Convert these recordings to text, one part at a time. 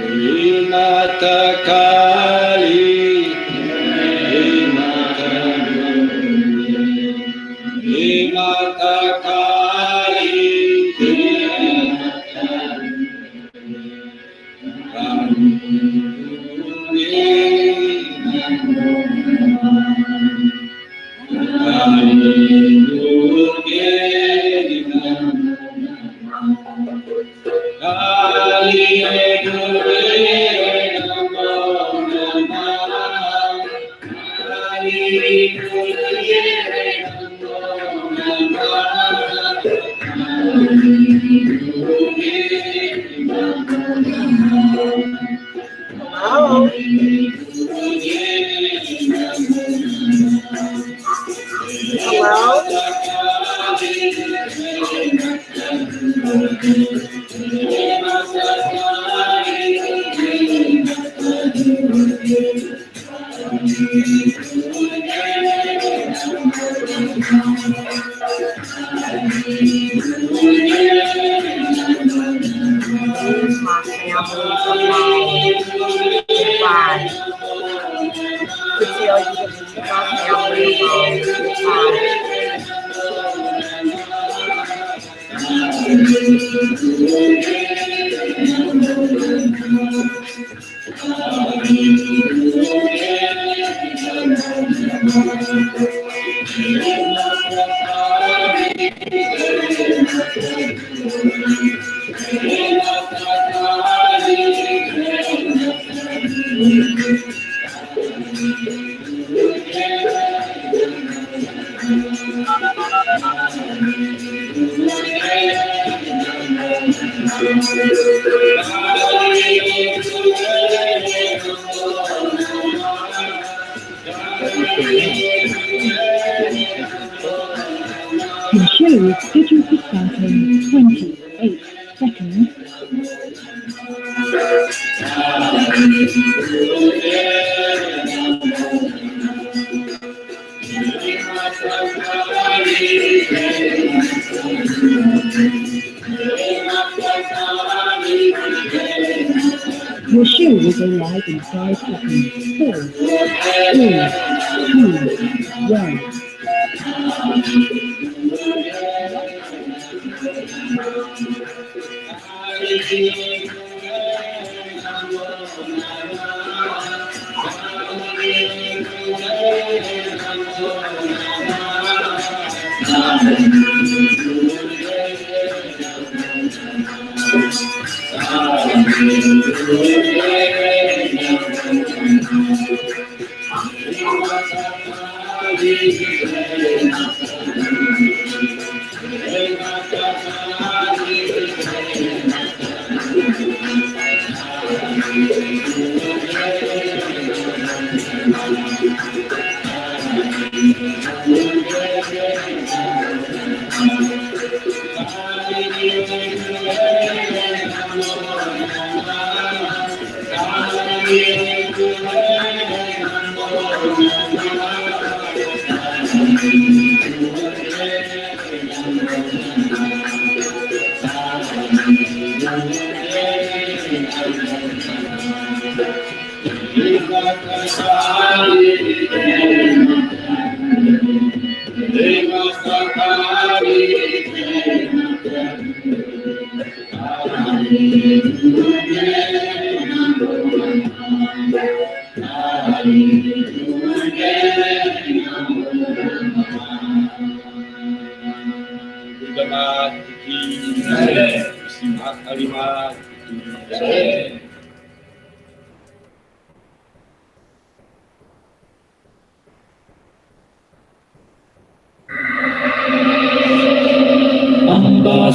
Mata Kali, Mata Kali, Your show is scheduled to start in 28 seconds. Your show will go live in 5 seconds. 4, 3, 2, 1.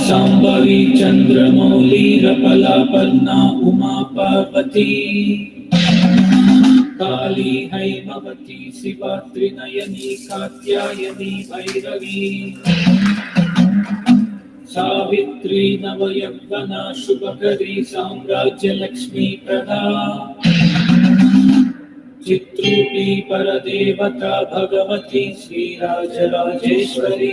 Shambhavi Chandramouli रपलापर्णा Uma Parvati काली हैमवती शिवा त्रिनयनी कात्यायनी भैरवी सावित्री नवयौवना शुभकरी साम्राज्य लक्ष्मी प्रदा चित्रूपी परदेवता भगवती श्रीराजराजेश्वरी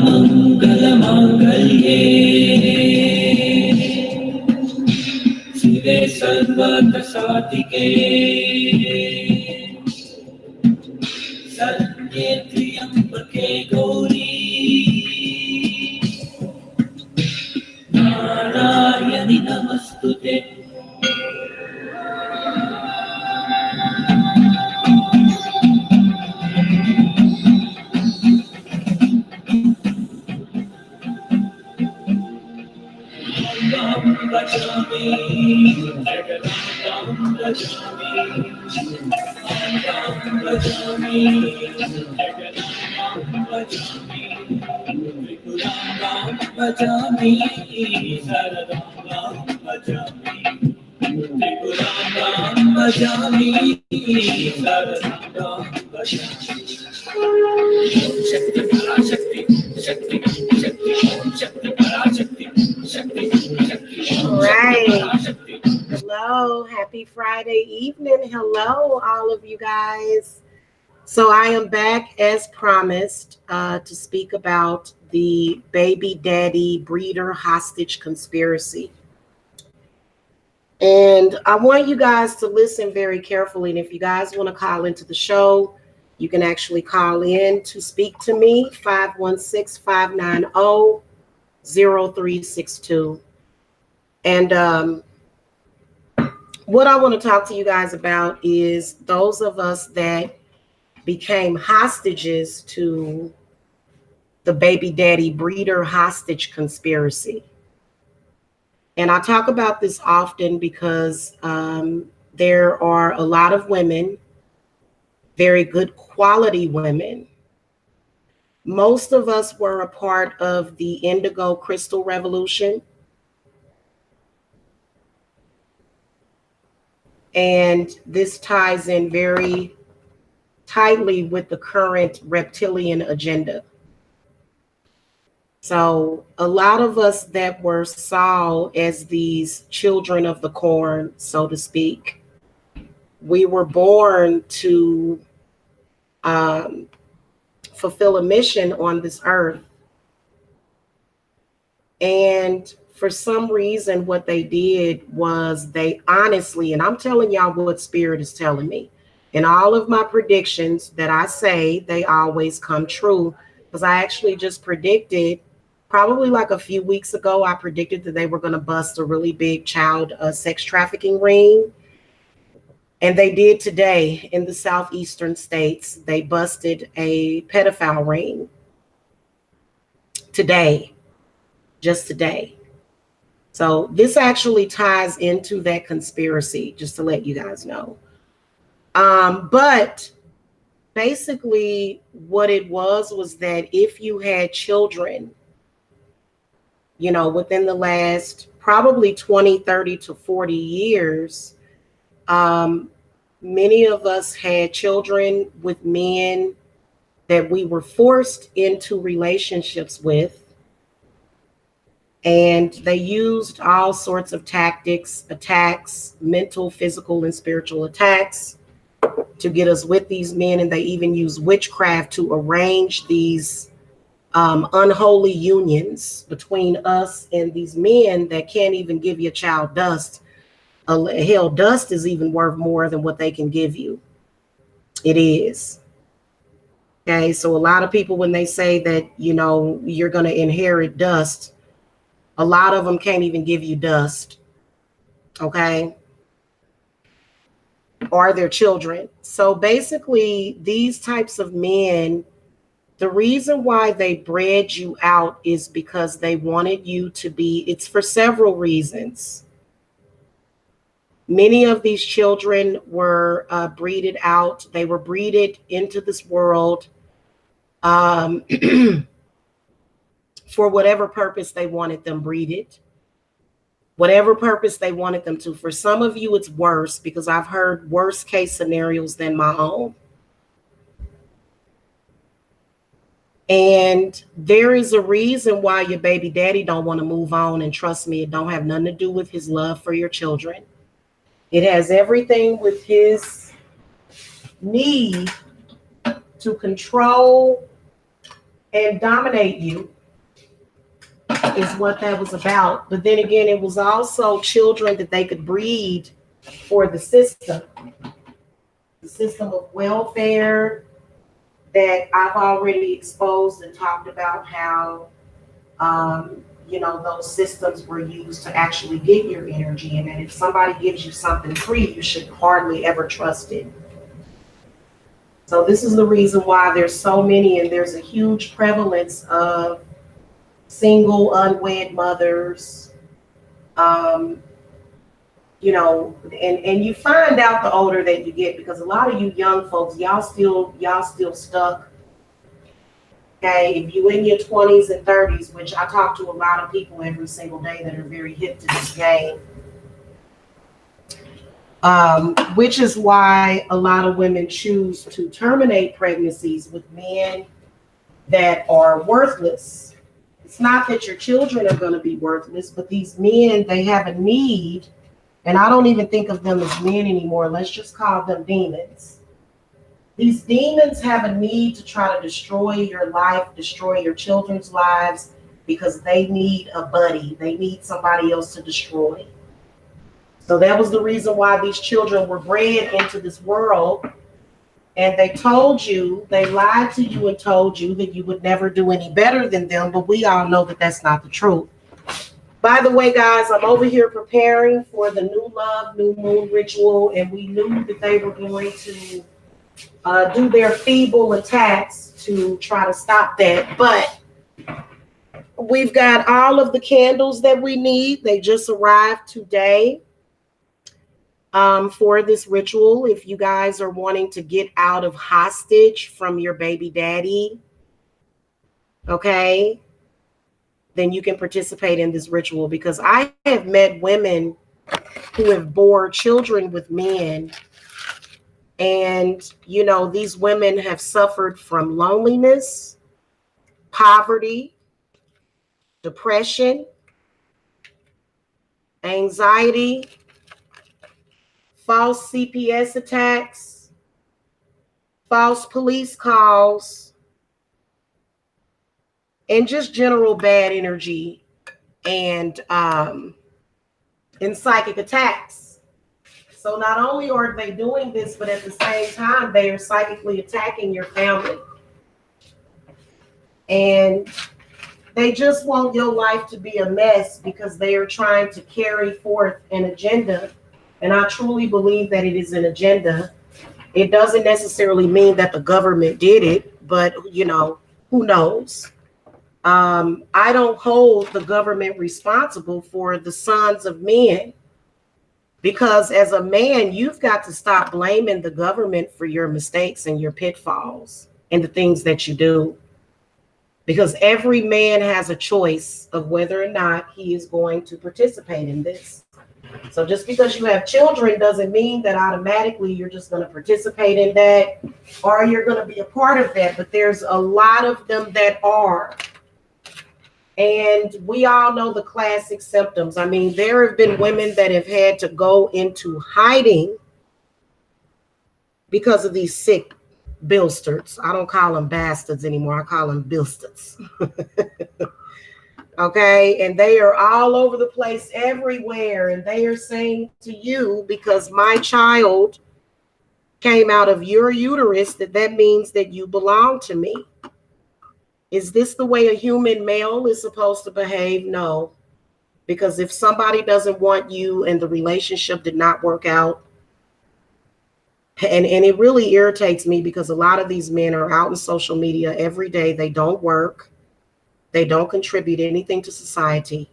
सर्वमङ्गलमाङ्गल्ये शिवे सर्वप्रसादिके शरण्ये त्र्यम्बके गौरी नारायणि नमस्तुते. Bajami, Jagadanam Bajami, Bajami, Jagadanam Bajami, Trikuranam Bajami, Saradam Bajami, Trikuranam Bajami, Saradam Bajami. Shakti Parashakti, Shakti, Shakti, Shakti Parashakti, Shakti, Shakti. All right. Hello. Happy Friday evening. Hello, all of you guys. So I am back as promised to speak about the baby daddy breeder hostage conspiracy. And I want you guys to listen very carefully. And if you guys want to call into the show, you can actually call in to speak to me, 516-590-0362. And what I want to talk to you guys about is those of us that became hostages to the baby daddy breeder hostage conspiracy. And I talk about this often because there are a lot of women, very good quality women. Most of us were a part of the Indigo Crystal Revolution. And this ties in very tightly with the current reptilian agenda. So a lot of us that were saw as these children of the corn, so to speak, we were born to fulfill a mission on this earth. And for some reason, what they did was they honestly, and I'm telling y'all what Spirit is telling me, and all of my predictions that I say, they always come true, because I actually just predicted, probably like a few weeks ago, I predicted that they were going to bust a really big child sex trafficking ring. And they did today in the southeastern states. They busted a pedophile ring today, just today. So this actually ties into that conspiracy, just to let you guys know. But basically what it was that if you had children, you know, within the last probably 20, 30 to 40 years, many of us had children with men that we were forced into relationships with. And they used all sorts of tactics, attacks, mental, physical, and spiritual attacks to get us with these men. And they even used witchcraft to arrange these unholy unions between us and these men that can't even give your child dust. Hell, dust is even worth more than what they can give you. It is. Okay, so a lot of people, when they say that, you know, you're going to inherit dust, a lot of them can't even give you dust, okay? Or their children. So basically, these types of men, the reason why they bred you out is because they wanted you to be, it's for several reasons. Many of these children were breeded out. They were breeded into this world for whatever purpose they wanted them breeded, whatever purpose they wanted them to. For some of you, it's worse, because I've heard worse case scenarios than my own. And there is a reason why your baby daddy don't want to move on. And trust me, it don't have nothing to do with his love for your children. It has everything with his need to control and dominate you is what that was about. But then again, it was also children that they could breed for the system of welfare that I've already exposed and talked about how, those systems were used to actually get your energy. And that if somebody gives you something free, you should hardly ever trust it. So this is the reason why there's so many, and there's a huge prevalence of single unwed mothers, and you find out the older that you get, because a lot of you young folks, y'all still stuck. Okay, if you in your 20s and 30s, which I talk to a lot of people every single day that are very hip to this game, which is why a lot of women choose to terminate pregnancies with men that are worthless. It's not that your children are going to be worthless, but these men, they have a need, and I don't even think of them as men anymore. Let's just call them demons. These demons have a need to try to destroy your life, destroy your children's lives, because they need a buddy. They need somebody else to destroy. So that was the reason why these children were bred into this world. And they lied to you and told you that you would never do any better than them. But we all know that that's not the truth. By the way, guys, I'm over here preparing for the new love, new moon ritual. And we knew that they were going to do their feeble attacks to try to stop that. But we've got all of the candles that we need. They just arrived today. For this ritual, if you guys are wanting to get out of hostage from your baby daddy, okay, then you can participate in this ritual, because I have met women who have bore children with men, and these women have suffered from loneliness, poverty, depression, anxiety, false CPS attacks, false police calls, and just general bad energy and psychic attacks. So not only are they doing this, but at the same time, they are psychically attacking your family. And they just want your life to be a mess because they are trying to carry forth an agenda. And I truly believe that it is an agenda. It doesn't necessarily mean that the government did it, but who knows? I don't hold the government responsible for the sons of men, because as a man, you've got to stop blaming the government for your mistakes and your pitfalls and the things that you do. Because every man has a choice of whether or not he is going to participate in this. So just because you have children doesn't mean that automatically you're just going to participate in that or you're going to be a part of that. But there's a lot of them that are. And we all know the classic symptoms. I mean, there have been women that have had to go into hiding because of these sick bilstards. I don't call them bastards anymore. I call them bilstards. Okay, and they are all over the place everywhere, and they are saying to you, because my child came out of your uterus, that means that you belong to me. Is this the way a human male is supposed to behave? No, because if somebody doesn't want you and the relationship did not work out, and it really irritates me, because a lot of these men are out in social media every day. They don't work. They don't contribute anything to society.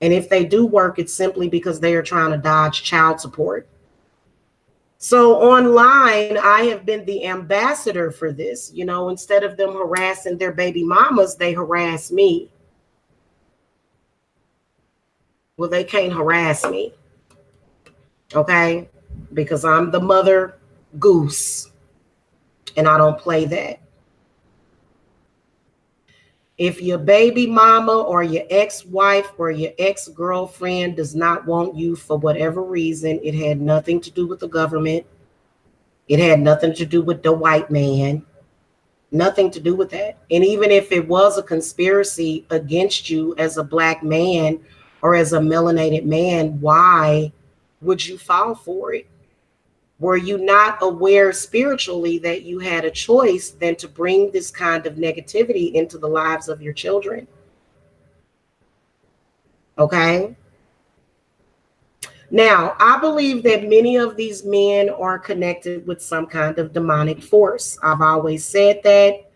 And if they do work, it's simply because they are trying to dodge child support. So online, I have been the ambassador for this. Instead of them harassing their baby mamas, they harass me. Well, they can't harass me. Okay? Because I'm the mother goose. And I don't play that. If your baby mama or your ex-wife or your ex-girlfriend does not want you for whatever reason, it had nothing to do with the government. It had nothing to do with the white man. Nothing to do with that. And even if it was a conspiracy against you as a black man or as a melanated man, why would you fall for it? Were you not aware spiritually that you had a choice than to bring this kind of negativity into the lives of your children? Okay. Now, I believe that many of these men are connected with some kind of demonic force. I've always said that.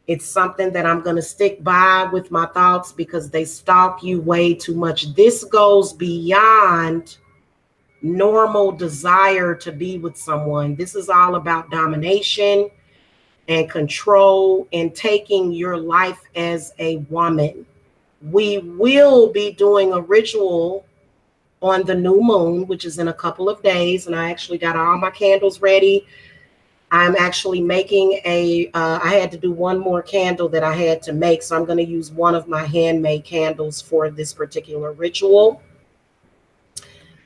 It's something that I'm going to stick by with my thoughts because they stalk you way too much. This goes beyond normal desire to be with someone. This is all about domination and control and taking your life as a woman. We will be doing a ritual on the new moon, which is in a couple of days, and I actually got all my candles ready. I'm actually making I had to do one more candle that I had to make, so I'm going to use one of my handmade candles for this particular ritual.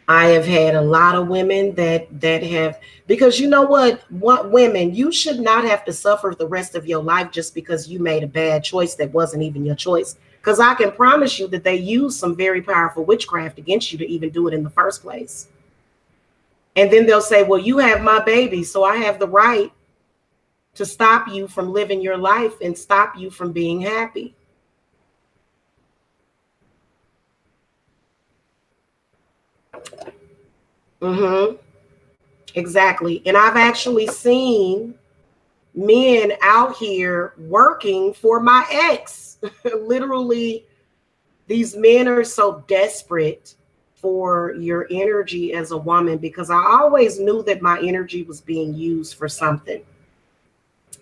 I have had a lot of women that have, because you know what women, you should not have to suffer the rest of your life just because you made a bad choice that wasn't even your choice. Because I can promise you that they use some very powerful witchcraft against you to even do it in the first place. And then they'll say, well, you have my baby, so I have the right to stop you from living your life and stop you from being happy. Exactly. And I've actually seen men out here working for my ex. Literally, these men are so desperate for your energy as a woman because I always knew that my energy was being used for something.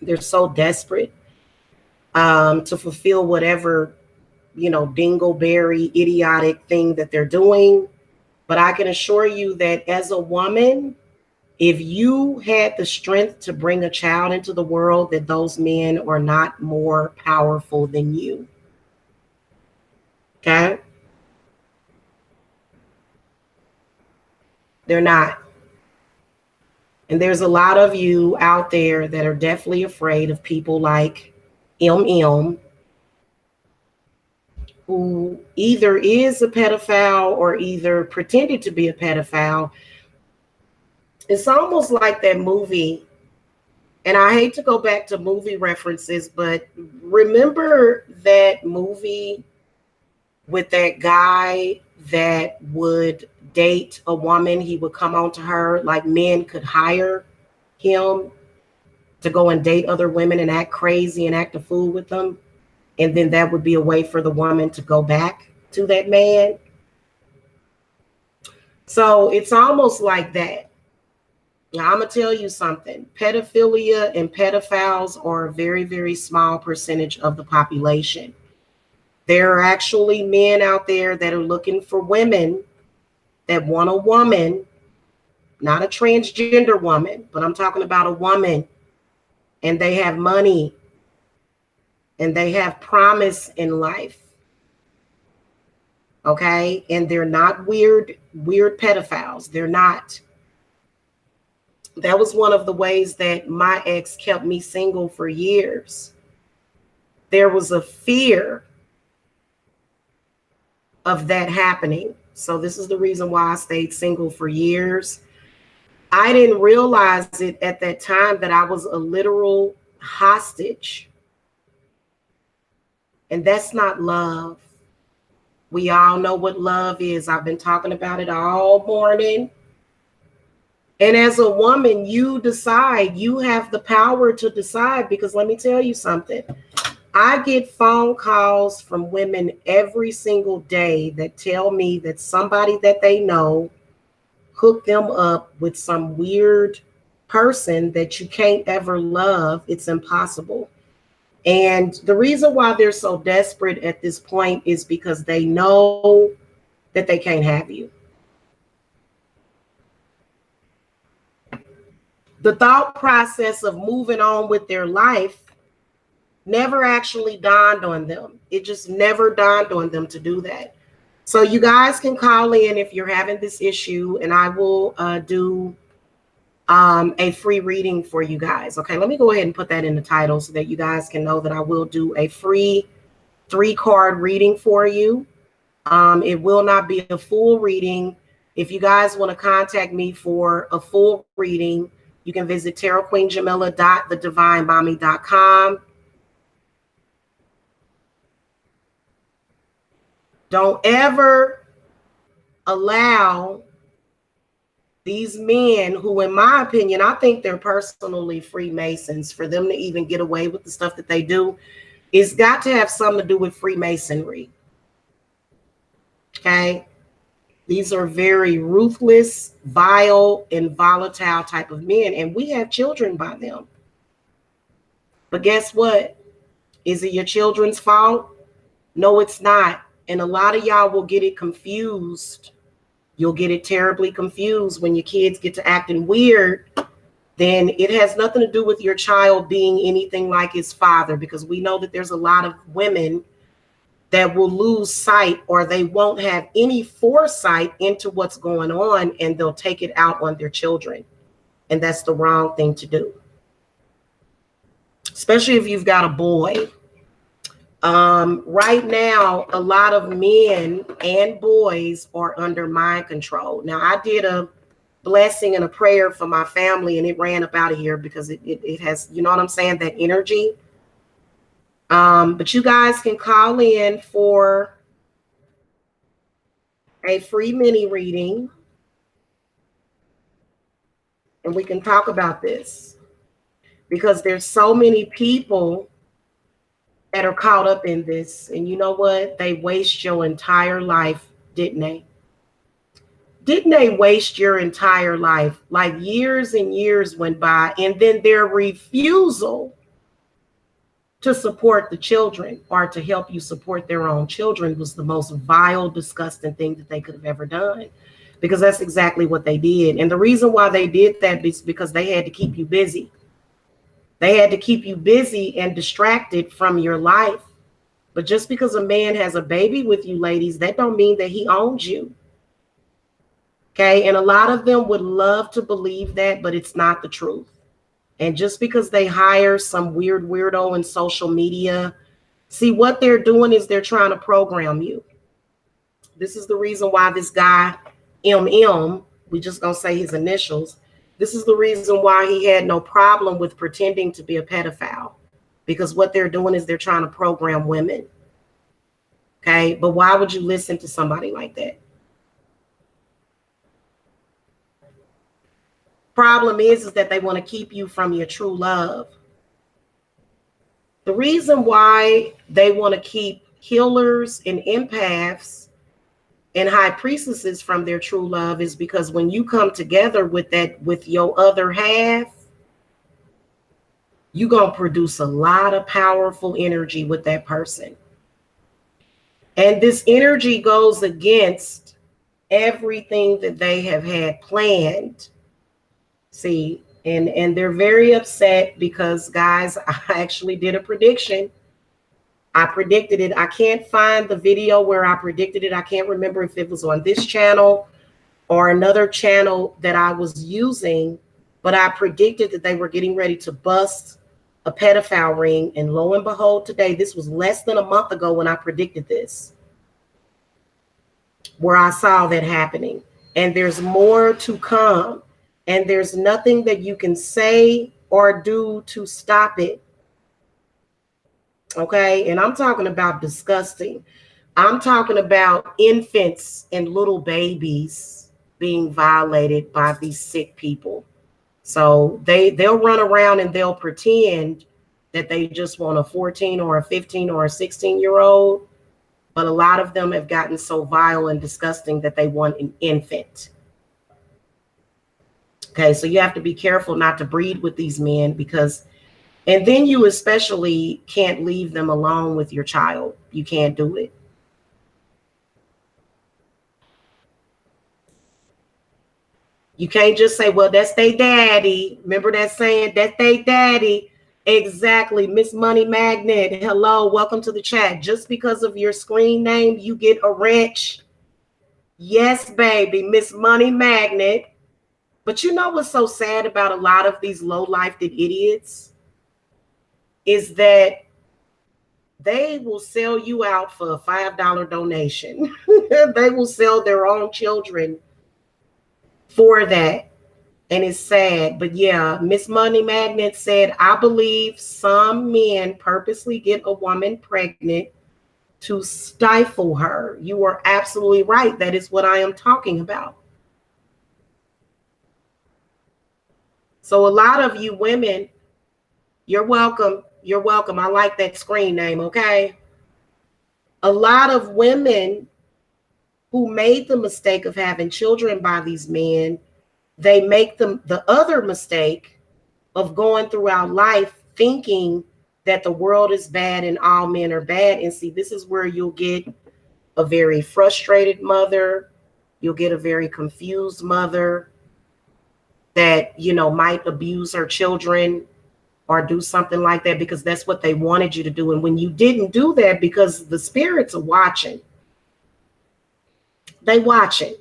They're so desperate to fulfill whatever, dingleberry, idiotic thing that they're doing. But I can assure you that as a woman, if you had the strength to bring a child into the world, that those men are not more powerful than you. Okay? They're not. And there's a lot of you out there that are definitely afraid of people like MM, who either is a pedophile or either pretended to be a pedophile. It's almost like that movie, and I hate to go back to movie references, but remember that movie with that guy that would date a woman? He would come on to her, like men could hire him to go and date other women and act crazy and act a fool with them. And then that would be a way for the woman to go back to that man. So it's almost like that. Now, I'm going to tell you something. Pedophilia and pedophiles are a very, very small percentage of the population. There are actually men out there that are looking for women that want a woman, not a transgender woman, but I'm talking about a woman, and they have money and they have promise in life. Okay? And they're not weird pedophiles. They're not. That was one of the ways that my ex kept me single for years. There was a fear of that happening. So this is the reason why I stayed single for years. I didn't realize it at that time that I was a literal hostage. And that's not love. We all know what love is. I've been talking about it all morning. And as a woman, you decide. You have the power to decide, because let me tell you something. I get phone calls from women every single day that tell me that somebody that they know hooked them up with some weird person that you can't ever love. It's impossible. And the reason why they're so desperate at this point is because they know that they can't have you. The thought process of moving on with their life never actually dawned on them. It just never dawned on them to do that. So you guys can call in if you're having this issue, and I will do a free reading for you guys. Okay, let me go ahead and put that in the title so that you guys can know that I will do a free 3-card reading for you. It will not be a full reading. If you guys want to contact me for a full reading, you can visit tarotqueenjamila.thedivinemommy.com. Don't ever allow these men who, in my opinion, I think they're personally Freemasons, for them to even get away with the stuff that they do. It's got to have something to do with Freemasonry. Okay? These are very ruthless, vile, and volatile type of men, and we have children by them. But guess what? Is it your children's fault? No, it's not. And a lot of y'all will get it confused. You'll get it terribly confused when your kids get to acting weird. Then it has nothing to do with your child being anything like his father, because we know that there's a lot of women that will lose sight, or they won't have any foresight into what's going on, and they'll take it out on their children. And that's the wrong thing to do. Especially if you've got a boy. Right now, a lot of men and boys are under mind control. Now, I did a blessing and a prayer for my family, and it ran up out of here because it has, you know what I'm saying, that energy. But you guys can call in for a free mini reading, and we can talk about this, because there's so many people that are caught up in this. And you know what? They waste your entire life, didn't they? Didn't they waste your entire life? Like years and years went by, and then their refusal to support the children, or to help you support their own children, was the most vile, disgusting thing that they could have ever done, because that's exactly what they did. And the reason why they did that is because they had to keep you busy. They had to keep you busy and distracted from your life. But just because a man has a baby with you, ladies, that don't mean that he owns you. Okay, and a lot of them would love to believe that, but it's not the truth. And just because they hire some weird weirdo in social media, see, what they're doing is they're trying to program you. This is the reason why this guy, MM, we just gonna say his initials, this is the reason why he had no problem with pretending to be a pedophile, because what they're doing is they're trying to program women. Okay, but why would you listen to somebody like that? Problem is that they want to keep you from your true love. The reason why they want to keep healers and empaths and high priestesses from their true love is because when you come together with that, with your other half, you're going to produce a lot of powerful energy with that person. And this energy goes against everything that they have had planned. See, and they're very upset because, guys, I actually did a prediction. I predicted it. I can't find the video where I predicted it. I can't remember if it was on this channel or another channel that I was using, but I predicted that they were getting ready to bust a pedophile ring. And lo and behold, today, this was less than a month ago when I predicted this, where I saw that happening. And there's more to come. And there's nothing that you can say or do to stop it. Okay, and I'm talking about disgusting. I'm talking about infants and little babies being violated by these sick people. So they'll run around and they'll pretend that they just want a 14 or a 15 or a 16-year-old. But a lot of them have gotten so vile and disgusting that they want an infant. Okay, so you have to be careful not to breed with these men, because, and then you especially can't leave them alone with your child. You can't do it. You can't just say, well, that's their daddy. Remember that saying, that's their daddy. Exactly. Miss Money Magnet. Hello, welcome to the chat. Just because of your screen name, you get a wrench. Yes, baby. Miss Money Magnet. But you know what's so sad about a lot of these low-lifed idiots is that they will sell you out for a $5 donation. They will sell their own children for that. And it's sad. But yeah, Miss Money Magnet said, I believe some men purposely get a woman pregnant to stifle her. You are absolutely right. That is what I am talking about. So a lot of you women, you're welcome. You're welcome. I like that screen name, okay? A lot of women who made the mistake of having children by these men, they make them the other mistake of going throughout life thinking that the world is bad and all men are bad. And see, this is where you'll get a very frustrated mother. You'll get a very confused mother that, you know, might abuse her children or do something like that because that's what they wanted you to do. And when you didn't do that, because the spirits are watching, they watching.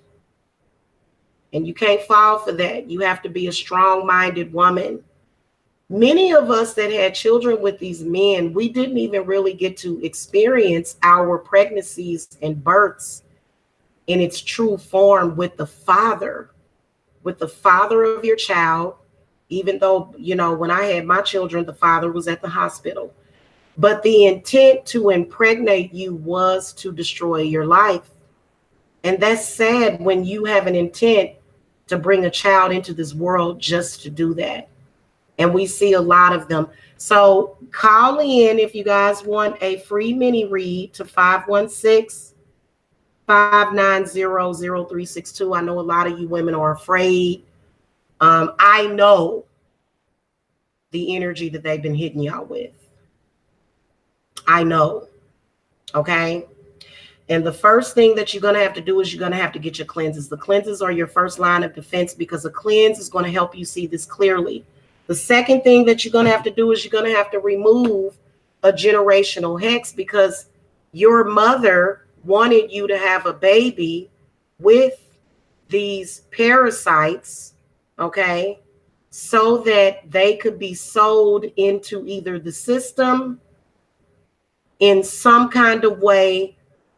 And you can't fall for that. You have to be a strong-minded woman. Many of us that had children with these men, we didn't even really get to experience our pregnancies and births in its true form with the father of your child. Even though, you know, when I had my children, the father was at the hospital. But the intent to impregnate you was to destroy your life. And that's sad when you have an intent to bring a child into this world just to do that. And we see a lot of them. So call in if you guys want a free mini read to 516-590-0362. I know a lot of you women are afraid. I know the energy that they've been hitting y'all with. I know. Okay. And the first thing that you're going to have to do is you're going to have to get your cleanses. The cleanses are your first line of defense because a cleanse is going to help you see this clearly. The second thing that you're going to have to do is you're going to have to remove a generational hex because your mother wanted you to have a baby with these parasites, okay, so that they could be sold into either the system in some kind of way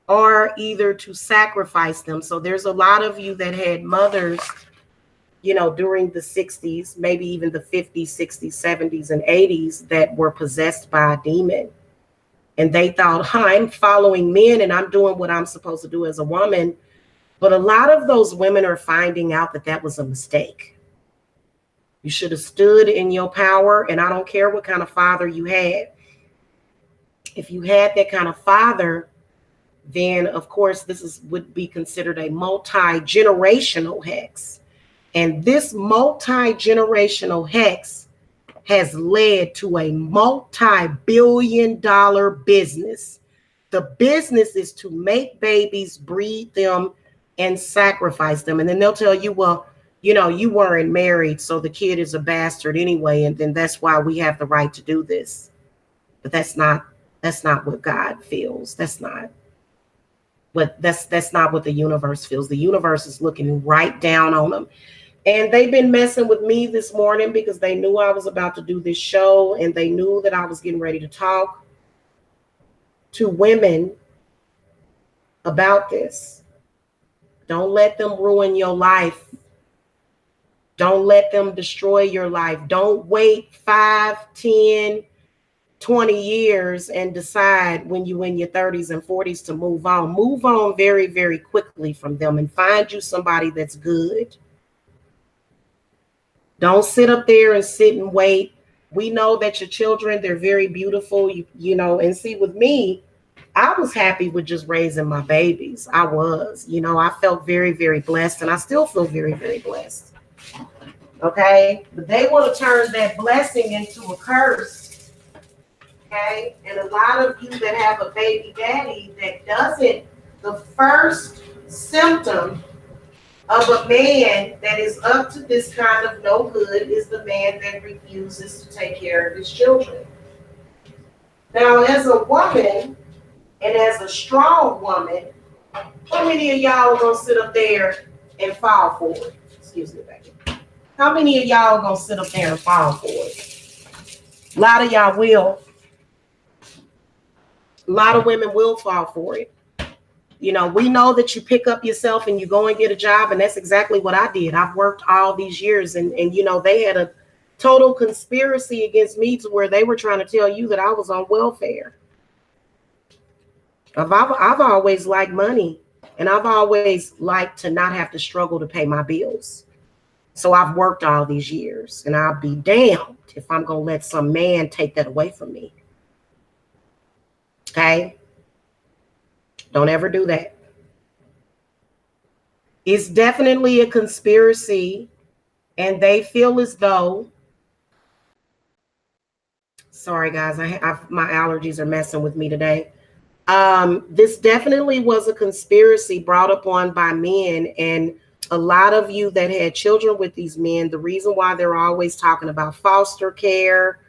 or either to sacrifice them. So there's a lot of you that had mothers, you know, during the 60s, maybe even the 50s, 60s, 70s, and 80s that were possessed by a demon. And they thought, I'm following men and I'm doing what I'm supposed to do as a woman. But a lot of those women are finding out that that was a mistake. You should have stood in your power. And I don't care what kind of father you had. If you had that kind of father, then of course would be considered a multi-generational hex. And this multi-generational hex has led to a multi-billion-dollar business. The business is to make babies, breed them, and sacrifice them. And then they'll tell you, well, you know, you weren't married, so the kid is a bastard anyway, and then that's why we have the right to do this. But that's not what God feels. That's not what the universe feels. The universe is looking right down on them. And they've been messing with me this morning because they knew I was about to do this show and they knew that I was getting ready to talk to women about this. Don't let them ruin your life. Don't let them destroy your life. Don't wait 5, 10, 20 years and decide when you're in your 30s and 40s to move on. Move on very, very quickly from them and find you somebody that's good. Don't sit up there and sit and wait. We know that your children, they're very beautiful, you know, and see with me, I was happy with just raising my babies. I was, you know, I felt very, very blessed and I still feel very, very blessed. Okay. But they want to turn that blessing into a curse. Okay. And a lot of you that have a baby daddy that doesn't, the first symptom of a man that is up to this kind of no good is the man that refuses to take care of his children. Now, as a woman and as a strong woman, how many of y'all are going to sit up there and fall for it? Excuse me, baby. How many of y'all gonna sit up there and fall for it? A lot of y'all will. A lot of women will fall for it. You know, we know that you pick up yourself and you go and get a job, and that's exactly what I did. I've worked all these years, and you know, they had a total conspiracy against me to where they were trying to tell you that I was on welfare. I've always liked money, and I've always liked to not have to struggle to pay my bills. So I've worked all these years, and I'll be damned if I'm going to let some man take that away from me. Okay? Don't ever do that. It's definitely a conspiracy, and they feel as though, sorry guys, my allergies are messing with me today. This definitely was a conspiracy brought upon by men, and a lot of you that had children with these men, the reason why they're always talking about foster care,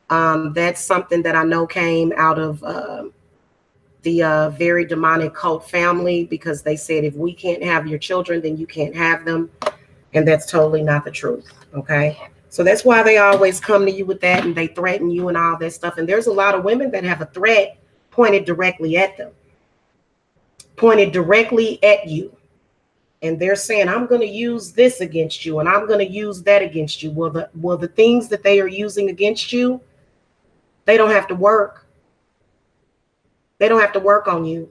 that's something that I know came out of the very demonic cult family, because they said if we can't have your children, then you can't have them. And that's totally not the truth. Okay. So that's why they always come to you with that, and they threaten you and all that stuff. And there's a lot of women that have a threat pointed directly at them, pointed directly at you. And they're saying, I'm going to use this against you, and I'm going to use that against you. Well, the things that they are using against you, they don't have to work. They don't have to work on you.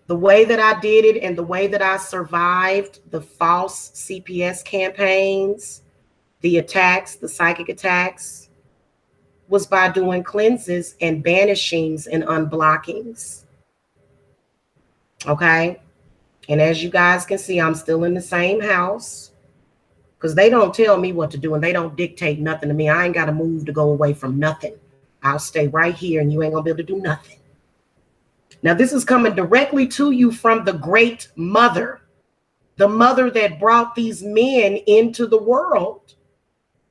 The way that I did it and the way that I survived the false CPS campaigns, the attacks, the psychic attacks, was by doing cleanses and banishings and unblockings. Okay. And as you guys can see, I'm still in the same house, because they don't tell me what to do, and they don't dictate nothing to me. I ain't got to move to go away from nothing. I'll stay right here, and you ain't going to be able to do nothing. Now, this is coming directly to you from the great mother, the mother that brought these men into the world,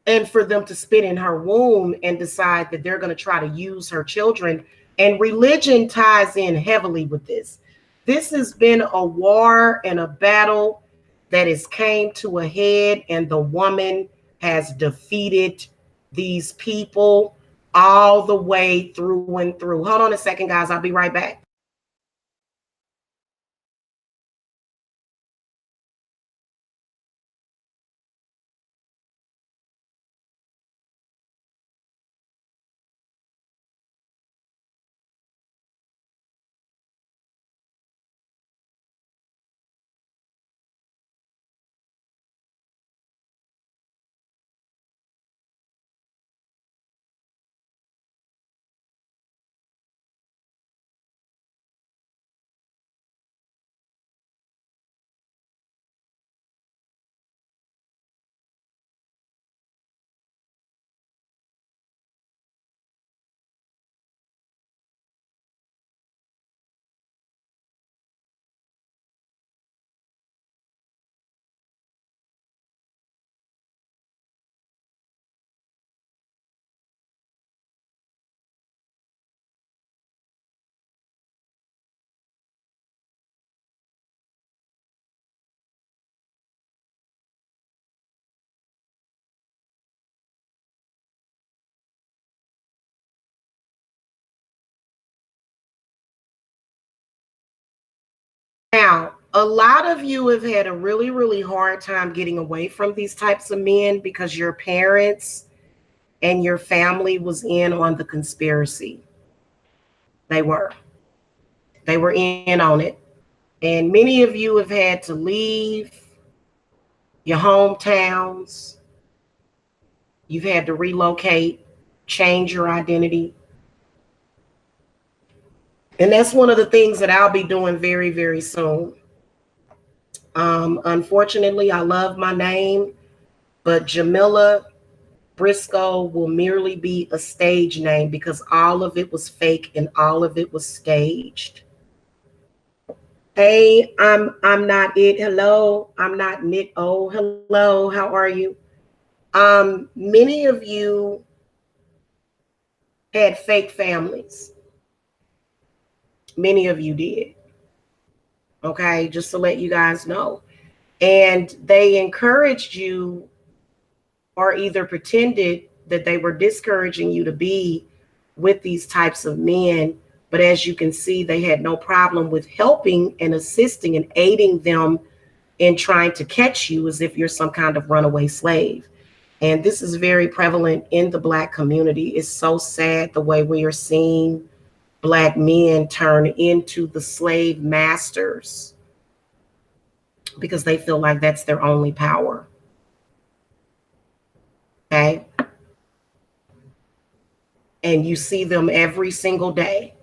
and for them to spit in her womb and decide that they're going to try to use her children. And religion ties in heavily with this. This has been a war and a battle that has came to a head, and the woman has defeated these people all the way through and through. Hold on a second, guys. I'll be right back. Now, a lot of you have had a really, really hard time getting away from these types of men because your parents and your family was in on the conspiracy. They were. They were in on it. And many of you have had to leave your hometowns. You've had to relocate, change your identity. And that's one of the things that I'll be doing very, very soon. Unfortunately, I love my name, but Jamila Briscoe will merely be a stage name, because all of it was fake and all of it was staged. Hey, I'm not it. Hello, I'm not Nick. Oh, hello. How are you? Many of you had fake families. Many of you did. Okay, just to let you guys know. And they encouraged you, or either pretended that they were discouraging you to be with these types of men. But as you can see, they had no problem with helping and assisting and aiding them in trying to catch you as if you're some kind of runaway slave. And this is very prevalent in the Black community. It's so sad the way we are seeing Black men turn into the slave masters because they feel like that's their only power. Okay. And you see them every single day.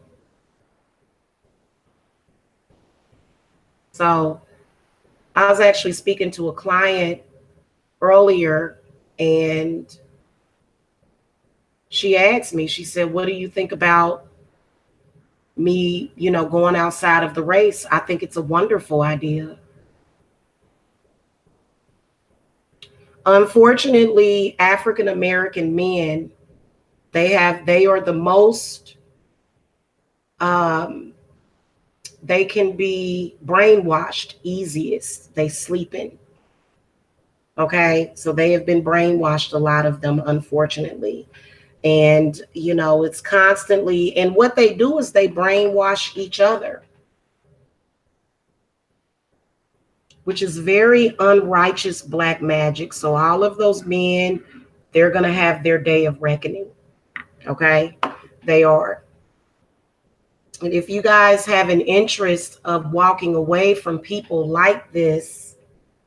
So I was actually speaking to a client earlier, and she asked me, she said, what do you think about me, going outside of the race? I think it's a wonderful idea. Unfortunately, African American men, they are the most, they can be brainwashed easiest. They sleeping. Okay. So they have been brainwashed, a lot of them, unfortunately. And, it's constantly, and what they do is they brainwash each other, which is very unrighteous Black magic. So all of those men, they're going to have their day of reckoning. Okay. They are. And if you guys have an interest of walking away from people like this,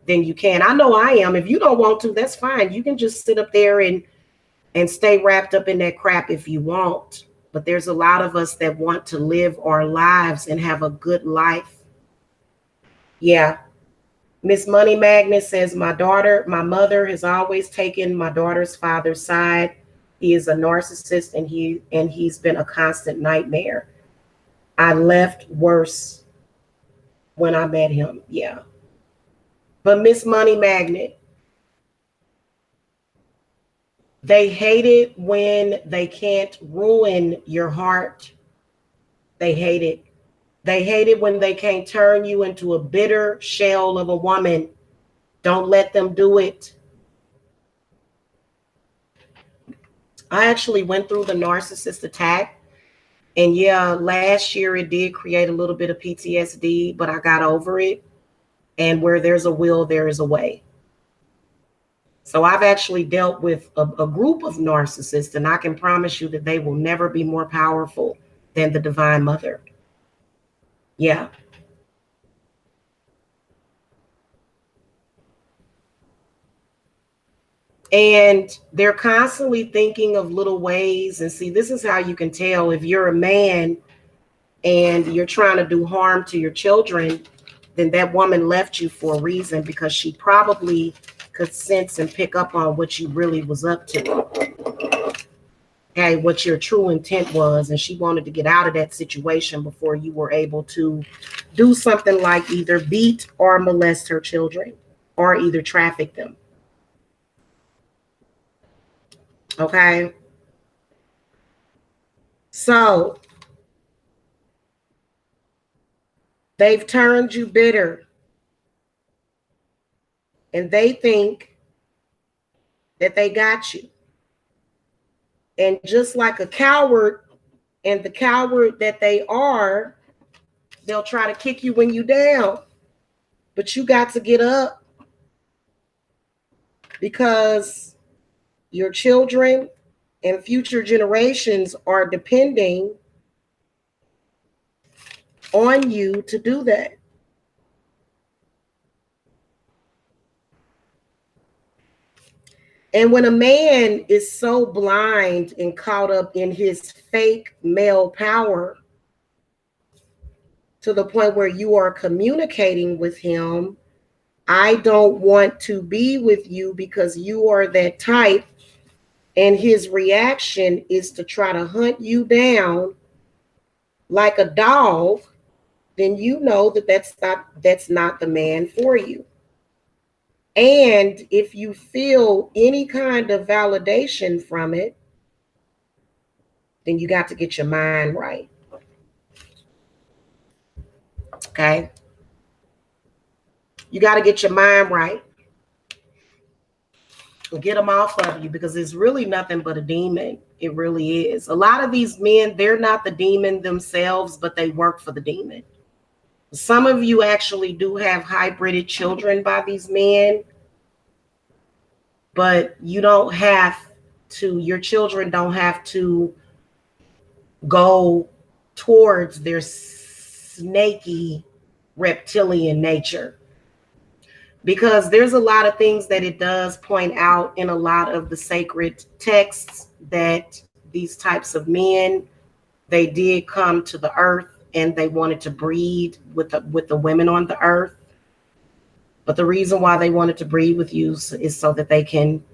then you can. I know I am. If you don't want to, that's fine. You can just sit up there and stay wrapped up in that crap if you want. But there's a lot of us that want to live our lives and have a good life. Yeah. Miss Money Magnet says, my mother has always taken my daughter's father's side. He is a narcissist, and he's been a constant nightmare. I left worse when I met him. Yeah. But Miss Money Magnet, they hate it when they can't ruin your heart. They hate it. They hate it when they can't turn you into a bitter shell of a woman. Don't let them do it. I actually went through the narcissist attack. And yeah, last year it did create a little bit of PTSD, but I got over it. And where there's a will, there is a way. So I've actually dealt with a group of narcissists, and I can promise you that they will never be more powerful than the Divine Mother. Yeah. And they're constantly thinking of little ways. And see, this is how you can tell if you're a man and you're trying to do harm to your children, then that woman left you for a reason, because she probably could sense and pick up on what you really was up to. Okay, what your true intent was. And she wanted to get out of that situation before you were able to do something like either beat or molest her children, or either traffic them. Okay. So they've turned you bitter, and they think that they got you. And just like a coward, and the coward that they are, they'll try to kick you when you down. But you got to get up, because your children and future generations are depending on you to do that. And when a man is so blind and caught up in his fake male power to the point where you are communicating with him, I don't want to be with you because you are that type, and his reaction is to try to hunt you down like a dog, then you know that that's not the man for you. And if you feel any kind of validation from it, then you got to get your mind right. Okay. You got to get your mind right. Get them off of you, because it's really nothing but a demon. It really is. A lot of these men, they're not the demon themselves, but they work for the demon. Some of you actually do have hybrided children by these men, but you don't have to, your children don't have to go towards their snaky reptilian nature, because there's a lot of things that it does point out in a lot of the sacred texts that these types of men, they did come to the earth and they wanted to breed with the women on the earth. But the reason why they wanted to breed with you is so that they can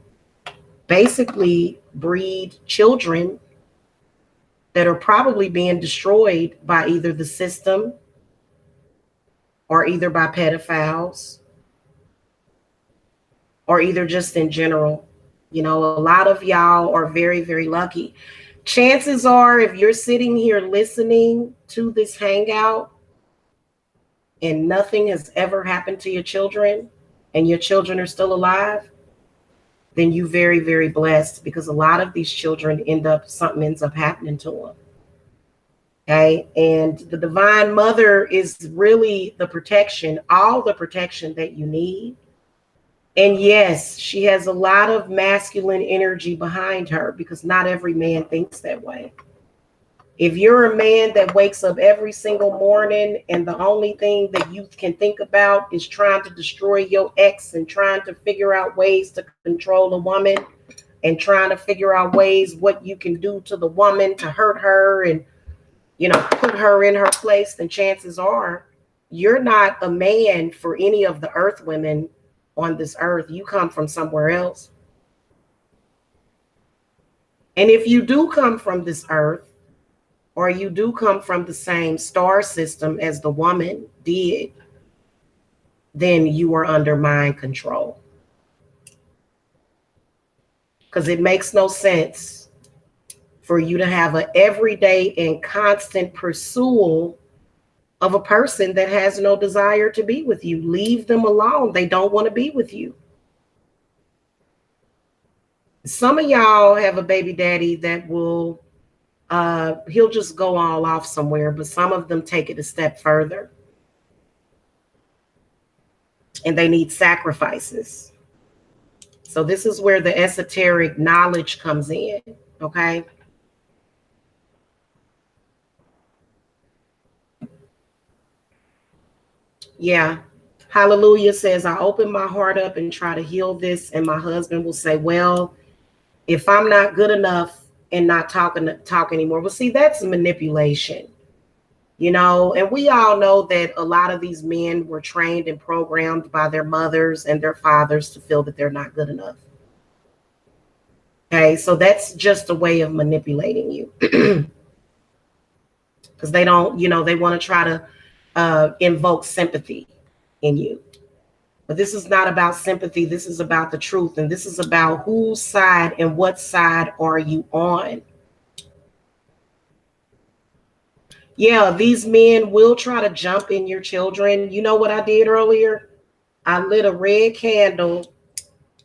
basically breed children that are probably being destroyed by either the system or either by pedophiles or either just in general. You know, a lot of y'all are very, very lucky. Chances are, if you're sitting here listening to this hangout and nothing has ever happened to your children and your children are still alive, then you very, very blessed, because a lot of these children something ends up happening to them. Okay. And the divine mother is really the protection, all the protection that you need. And yes, she has a lot of masculine energy behind her, because not every man thinks that way. If you're a man that wakes up every single morning and the only thing that you can think about is trying to destroy your ex and trying to figure out ways to control a woman and trying to figure out ways what you can do to the woman to hurt her and, you know, put her in her place, then chances are you're not a man for any of the earth women on this earth. You come from somewhere else. And if you do come from this earth, or you do come from the same star system as the woman did, then you are under mind control. Because it makes no sense for you to have an everyday and constant pursuit of a person that has no desire to be with you. Leave them alone. They don't want to be with you. Some of y'all have a baby daddy that will, he'll just go all off somewhere, but some of them take it a step further. And they need sacrifices. So this is where the esoteric knowledge comes in, okay? Yeah. Hallelujah says, I open my heart up and try to heal this. And my husband will say, well, if I'm not good enough and not talk anymore. Well, see, that's manipulation, you know, and we all know that a lot of these men were trained and programmed by their mothers and their fathers to feel that they're not good enough. Okay, so that's just a way of manipulating you. Because they don't, you know, they want to try to invoke sympathy in you. But this is not about sympathy. This is about the truth. And this is about whose side and what side are you on. Yeah, these men will try to jump in your children. You know what I did earlier? I lit a red candle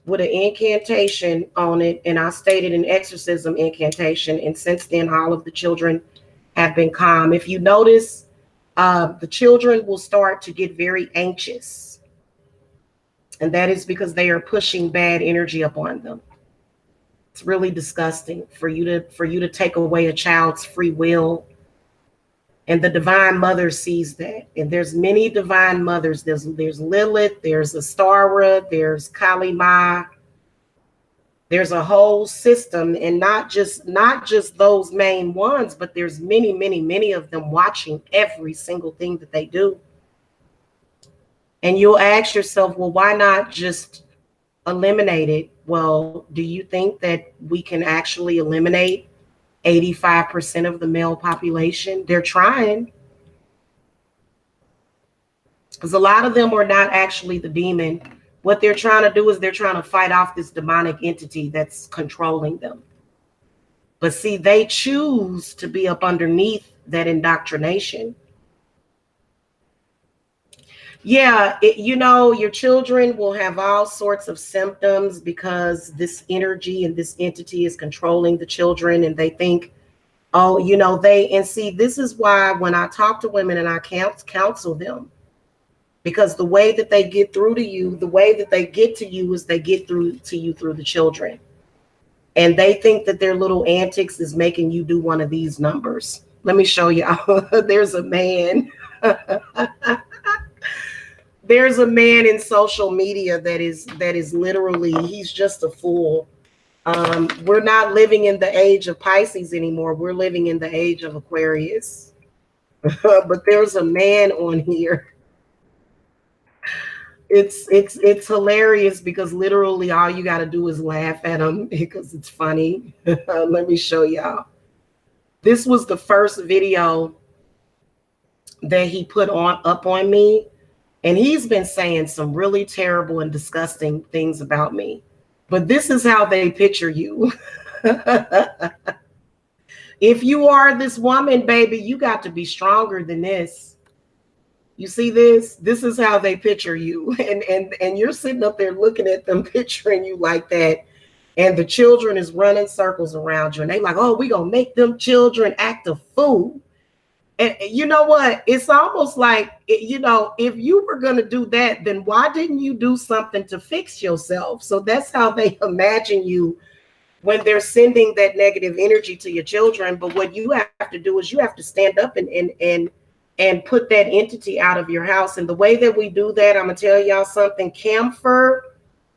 with an incantation on it, and I stated an exorcism incantation. And since then, all of the children have been calm. If you notice, the children will start to get very anxious. And that is because they are pushing bad energy upon them. It's really disgusting for you to take away a child's free will. And the divine mother sees that. And there's many divine mothers. There's Lilith, there's Astara, there's Kali Ma. There's a whole system, and not just those main ones, but there's many, many, many of them watching every single thing that they do. And you'll ask yourself, well, why not just eliminate it? Well, do you think that we can actually eliminate 85% of the male population? They're trying. Because a lot of them are not actually the demon. What they're trying to do is they're trying to fight off this demonic entity that's controlling them. But see, they choose to be up underneath that indoctrination. Yeah, your children will have all sorts of symptoms because this energy and this entity is controlling the children, and they think, oh, and see, this is why when I talk to women and I counsel them, because the way that they get through to you, the way that they get to you is they get through to you through the children. And they think that their little antics is making you do one of these numbers. Let me show y'all. There's a man. There's a man in social media that is literally, he's just a fool. We're not living in the age of Pisces anymore. We're living in the age of Aquarius. But there's a man on here. It's hilarious because literally all you got to do is laugh at him because it's funny. Let me show y'all. This was the first video that he put up on me, and he's been saying some really terrible and disgusting things about me. But this is how they picture you. If you are this woman, baby, you got to be stronger than this. You see this? This is how they picture you. And you're sitting up there looking at them, picturing you like that. And the children is running circles around you. And they like, oh, we gonna make them children act a fool. And you know what? It's almost like, if you were gonna do that, then why didn't you do something to fix yourself? So that's how they imagine you when they're sending that negative energy to your children. But what you have to do is you have to stand up and put that entity out of your house. And the way that we do that, I'm gonna tell y'all something: camphor,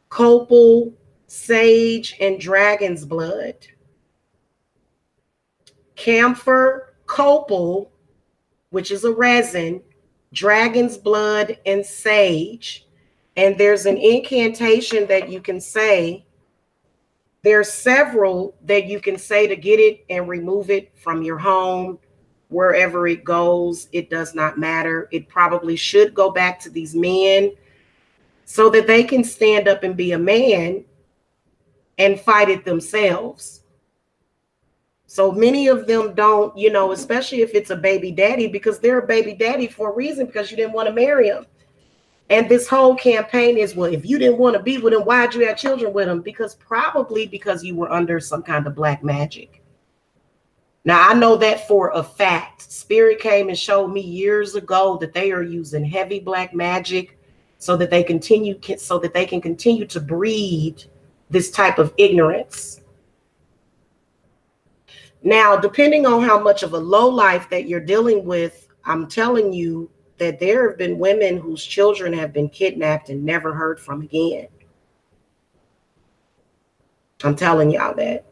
copal, sage, and dragon's blood. Camphor, copal, which is a resin, dragon's blood, and sage. And there's an incantation that you can say. There's several that you can say to get it and remove it from your home. Wherever it goes, it does not matter. It probably should go back to these men so that they can stand up and be a man and fight it themselves. So many of them don't, especially if it's a baby daddy, because they're a baby daddy for a reason, because you didn't want to marry him. And this whole campaign is, well, if you didn't want to be with him, why'd you have children with him? Probably because you were under some kind of black magic. Now, I know that for a fact. Spirit came and showed me years ago that they are using heavy black magic so that they can continue to breed this type of ignorance. Now, depending on how much of a low life that you're dealing with, I'm telling you that there have been women whose children have been kidnapped and never heard from again. I'm telling y'all that.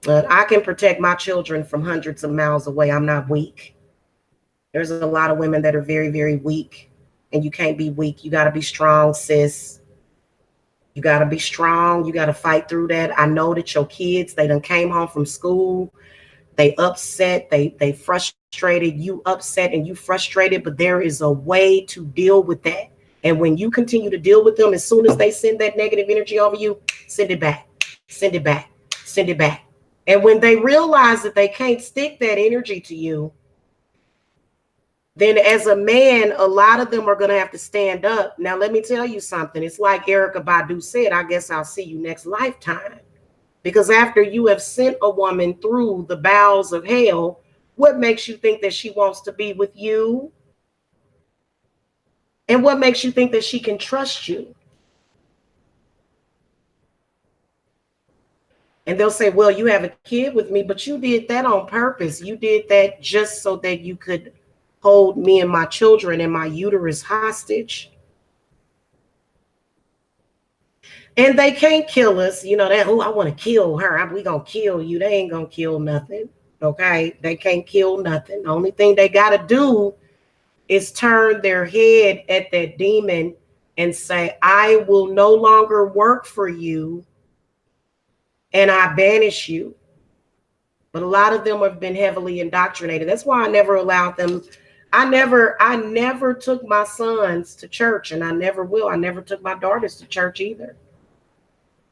But I can protect my children from hundreds of miles away. I'm not weak. There's a lot of women that are very, very weak, and you can't be weak. You got to be strong, sis. You got to be strong. You got to fight through that. I know that your kids, they done came home from school. They upset. They frustrated. You upset and you frustrated, but there is a way to deal with that. And when you continue to deal with them, as soon as they send that negative energy over you, send it back, send it back, send it back. And when they realize that they can't stick that energy to you, then as a man, a lot of them are going to have to stand up. Now, let me tell you something. It's like Erykah Badu said, I guess I'll see you next lifetime. Because after you have sent a woman through the bowels of hell, what makes you think that she wants to be with you? And what makes you think that she can trust you? And they'll say, well, you have a kid with me, but you did that on purpose. You did that just so that you could hold me and my children and my uterus hostage. And they can't kill us. That, oh, I want to kill her. We going to kill you. They ain't going to kill nothing. Okay. They can't kill nothing. The only thing they got to do is turn their head at that demon and say, I will no longer work for you, and I banish you. But a lot of them have been heavily indoctrinated. That's why I never allowed them. I never took my sons to church, and I never will. I never took my daughters to church either,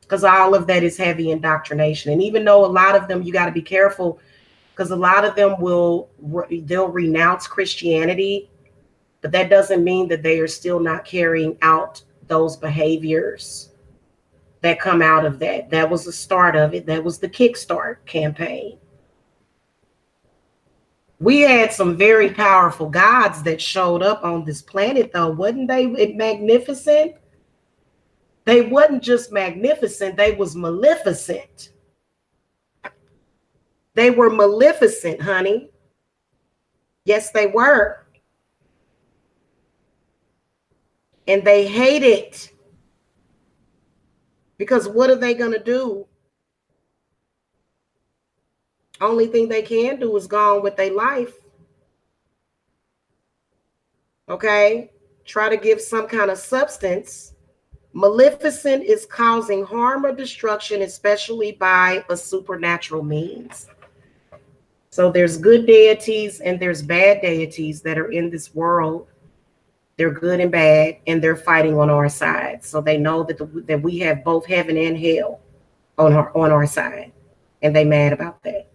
because all of that is heavy indoctrination. And even though a lot of them, you got to be careful, because a lot of them they'll renounce Christianity, But that doesn't mean that they are still not carrying out those behaviors that come out of that. That was the start of it. That was the kickstart campaign. We had some very powerful gods that showed up on this planet, though. Wasn't they magnificent? They wasn't just magnificent, they was maleficent. They were maleficent, honey. Yes, they were. And they hate it. Because what are they going to do? Only thing they can do is go on with their life. Okay? Try to give some kind of substance. Maleficent is causing harm or destruction, especially by a supernatural means. So there's good deities and there's bad deities that are in this world. They're good and bad, and they're fighting on our side. So they know that we have both heaven and hell on our side, and they mad about that.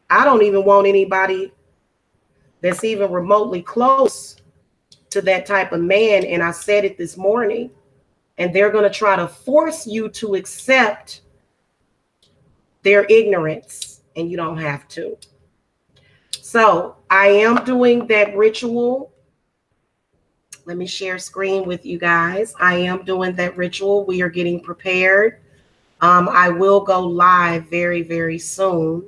I don't even want anybody that's even remotely close to that type of man. And I said it this morning, and they're going to try to force you to accept their ignorance, and you don't have to. So I am doing that ritual. Let me share screen with you guys. I am doing that ritual. We are getting prepared. I will go live very, very soon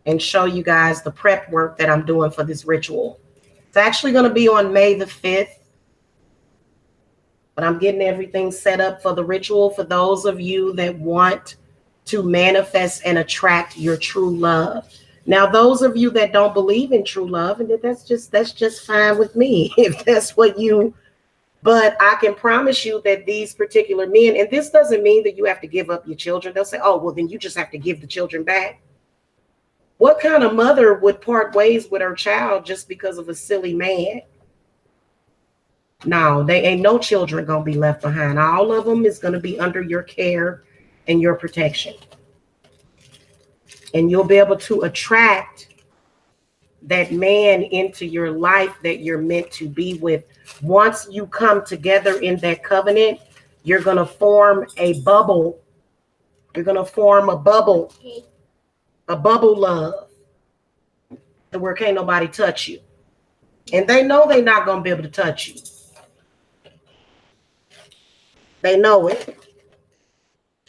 and show you guys the prep work that I'm doing for this ritual. It's actually going to be on May the 5th, but I'm getting everything set up for the ritual for those of you that want to manifest and attract your true love. Now, those of you that don't believe in true love, and that's just fine with me if that's what you, but I can promise you that these particular men, and this doesn't mean that you have to give up your children. They'll say, oh, well, then you just have to give the children back. What kind of mother would part ways with her child just because of a silly man? No, they ain't no children gonna be left behind. All of them is gonna be under your care and your protection. And you'll be able to attract that man into your life that you're meant to be with. Once you come together in that covenant, you're gonna form a bubble. You're gonna form a bubble love, where can't nobody touch you. And they know they're not gonna be able to touch you. They know it.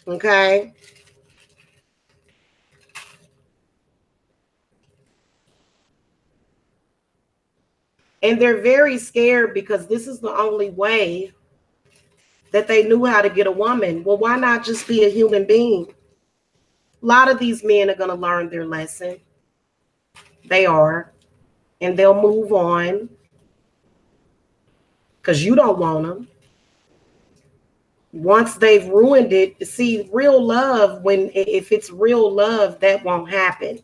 Okay. And they're very scared because this is the only way that they knew how to get a woman. Well, why not just be a human being? A lot of these men are going to learn their lesson. They are. And they'll move on because you don't want them. Once they've ruined it, see, real love, if it's real love, that won't happen.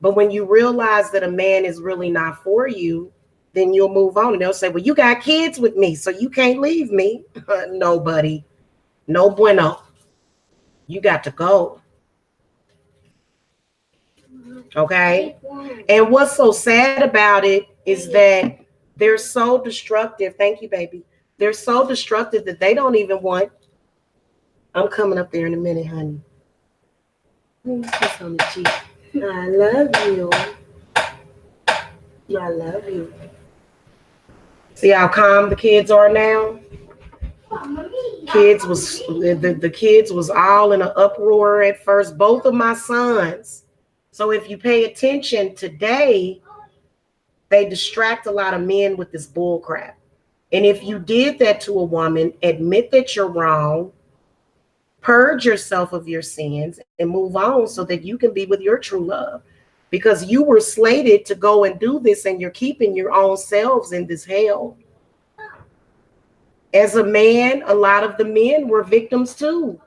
But when you realize that a man is really not for you, then you'll move on. And they'll say, well, you got kids with me, so you can't leave me. No, buddy. No bueno. You got to go. Okay? And what's so sad about it is that they're so destructive. Thank you, baby. They're so destructive that they don't even want. I'm coming up there in a minute, honey. Kiss on the cheek. I love you. I love you. See how calm the kids are now? The kids was all in an uproar at first, both of my sons. So if you pay attention today, they distract a lot of men with this bull crap. And if you did that to a woman, admit that you're wrong, purge yourself of your sins, and move on so that you can be with your true love. Because you were slated to go and do this, and you're keeping your own selves in this hell. As a man, a lot of the men were victims too.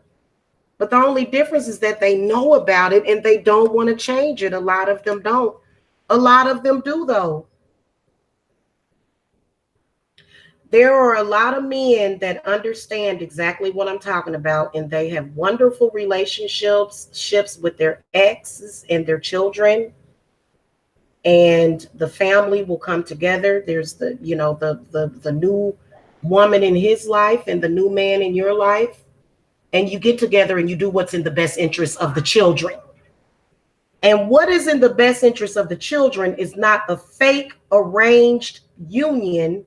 But the only difference is that they know about it and they don't want to change it. A lot of them don't. A lot of them do, though. There are a lot of men that understand exactly what I'm talking about, and they have wonderful relationships with their exes and their children. and the family will come together. There's the, you know, the new woman in his life and the new man in your life, and you get together and you do what's in the best interest of the children. And what is in the best interest of the children is not a fake arranged union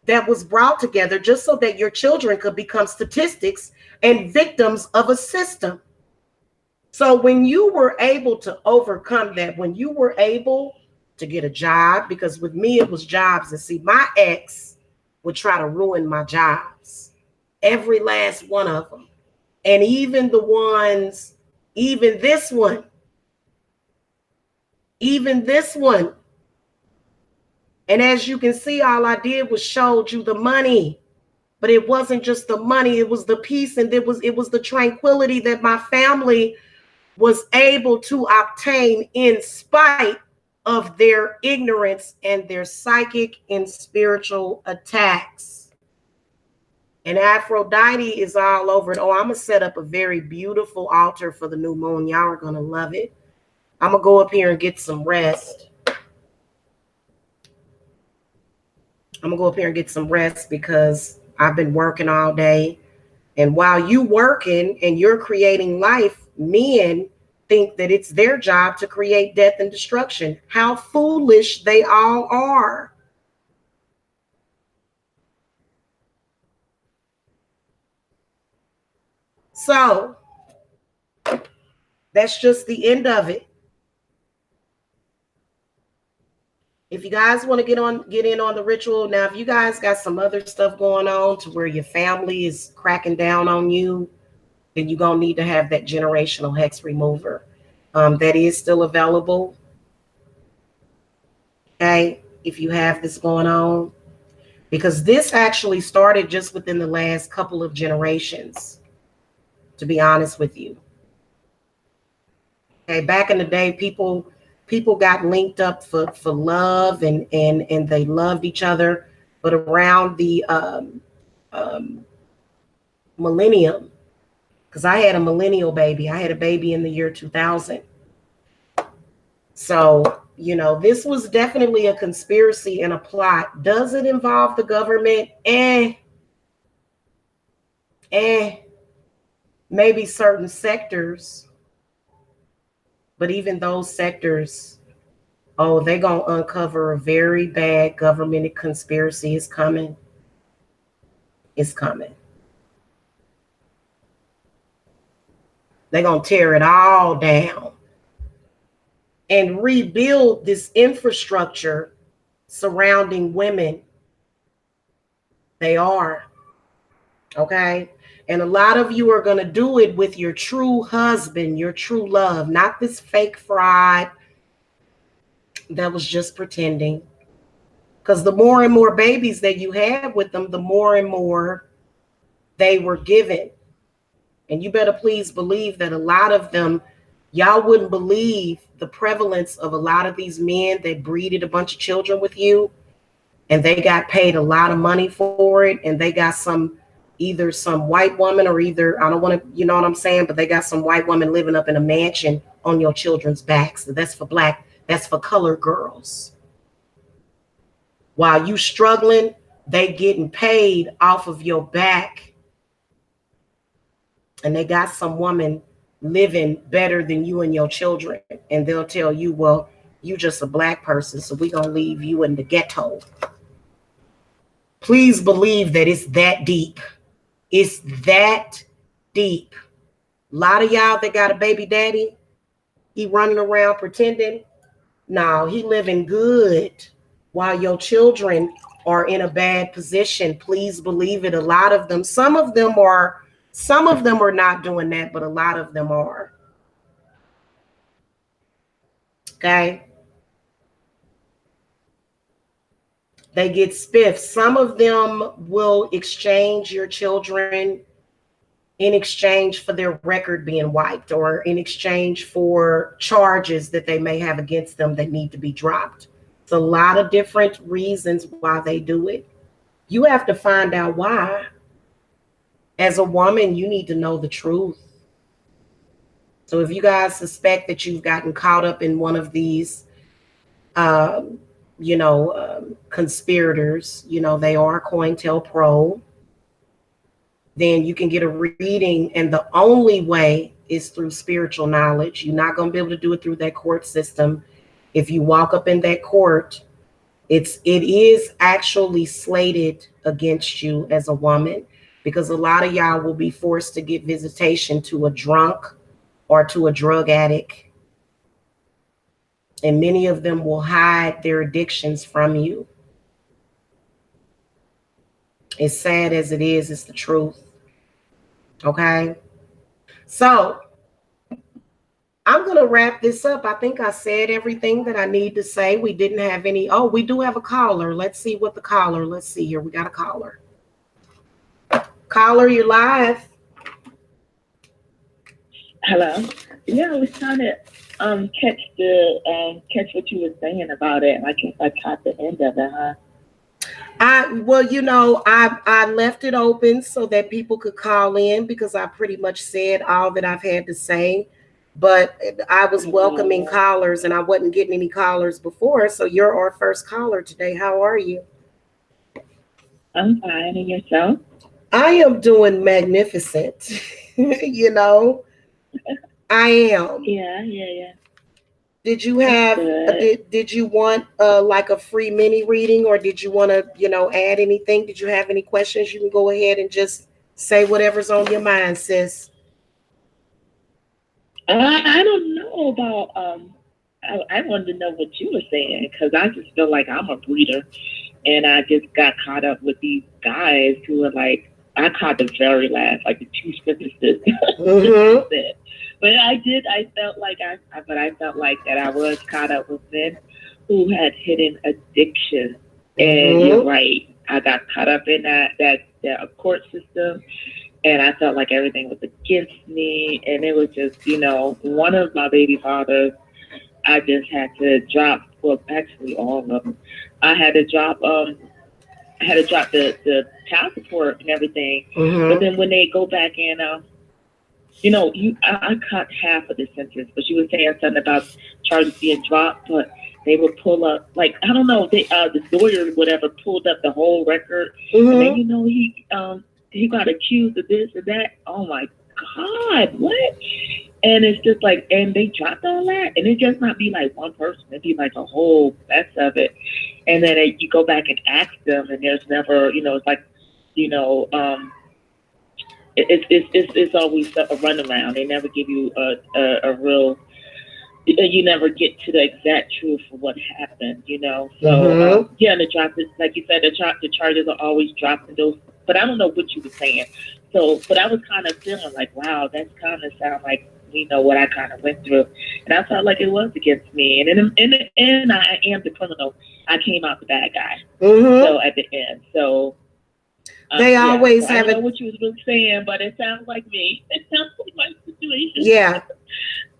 that was brought together just so that your children could become statistics and victims of a system. So when you were able to overcome that, when you were able to get a job, because with me it was jobs, and see, my ex would try to ruin my jobs, every last one of them. And even the ones, even this one, even this one. And as you can see, all I did was showed you the money, but it wasn't just the money, it was the peace, and it was the tranquility that my family was able to obtain in spite of their ignorance and their psychic and spiritual attacks. And Aphrodite is all over it. Oh, I'm gonna set up a very beautiful altar for the new moon. Y'all are gonna love it. I'm gonna go up here and get some rest. I'm gonna go up here and get some rest because I've been working all day. And while you working and you're creating life, men think that it's their job to create death and destruction. How foolish they all are. So that's just the end of it. If you guys want to get in on the ritual, now if you guys got some other stuff going on to where your family is cracking down on you, then you're gonna need to have that generational hex remover. That is still available. Okay, if you have this going on, because this actually started just within the last couple of generations, to be honest with you. Okay, back in the day, people got linked up for love and they loved each other, but around the millennium, because I had a millennial baby, I had a baby in the year 2000. So, you know, this was definitely a conspiracy and a plot. Does it involve the government? Maybe certain sectors, but even those sectors, oh, they're going to uncover a very bad government conspiracy. Is coming. It's coming. They're going to tear it all down and rebuild this infrastructure surrounding women. They are. Okay. And a lot of you are going to do it with your true husband, your true love, not this fake fraud that was just pretending. Because the more and more babies that you have with them, the more and more they were given. And you better please believe that a lot of them, y'all wouldn't believe the prevalence of a lot of these men that breeded a bunch of children with you, and they got paid a lot of money for it, and they got either some white woman or either, I don't want to, you know what I'm saying, but they got some white woman living up in a mansion on your children's backs. So that's for that's for colored girls. While you struggling, they getting paid off of your back. And they got some woman living better than you and your children. And they'll tell you, well, you just a black person, so we're going to leave you in the ghetto. Please believe that it's that deep. It's that deep. A lot of y'all that got a baby daddy, he running around pretending. No, he living good while your children are in a bad position. Please believe it. A lot of them, some of them are not doing that, but a lot of them are. Okay. They get spiffed. Some of them will exchange your children in exchange for their record being wiped, or in exchange for charges that they may have against them that need to be dropped. It's a lot of different reasons why they do it. You have to find out why. As a woman, you need to know the truth. So if you guys suspect that you've gotten caught up in one of these um, conspirators, they are COINTELPRO, then you can get a reading. And the only way is through spiritual knowledge. You're not going to be able to do it through that court system. If you walk up in that court, it is actually slated against you as a woman, because a lot of y'all will be forced to get visitation to a drunk or to a drug addict. And many of them will hide their addictions from you. As sad as it is, it's the truth. Okay? So I'm going to wrap this up. I think I said everything that I need to say. We didn't have any. Oh, we do have a caller. Let's see what the caller. Let's see here. We got a caller. Caller, you're live. Hello. Yeah, I was trying to catch what you were saying about it. I guess I caught the end of it, huh? I left it open so that people could call in, because I pretty much said all that I've had to say. But I was welcoming callers, and I wasn't getting any callers before. So you're our first caller today. How are you? I'm fine. And yourself? I am doing magnificent. I am. Yeah. Did you have did you want like a free mini reading, or did you want to add anything? Did you have any questions? You can go ahead and just say whatever's on your mind, sis. I don't know about I wanted to know what you were saying, because I just feel like I'm a breeder, and I just got caught up with these guys who are like, I caught the very last, like the two sentences. Mm-hmm. But I felt like that I was caught up with men who had hidden addiction. And you're right, I got caught up in that court system, and I felt like everything was against me. And it was just, one of my baby fathers, I just had to drop, well, actually all of them. I had to drop the child support and everything. But then when they go back in, I caught half of the sentence, but she was saying something about charges being dropped, but they would pull up, like, I don't know, the lawyer or whatever pulled up the whole record, and then he got accused of this and that. Oh my God, what? And it's just like, and they dropped all that, and it just not be like one person, it'd be like a whole mess of it. And then you go back and ask them, and there's never, it's like, it's always a runaround. They never give you a real. You never get to the exact truth of what happened. So and the drop is, like you said, the charges are always dropped in those. But I don't know what you were saying. So, but I was kind of feeling like, wow, that's kind of sound like what I kind of went through, and I felt like it was against me. And in the end, I am the criminal. I came out the bad guy. So at the end, so. They always have I don't know what you was really saying, but it sounds like me. It sounds like my situation. Yeah.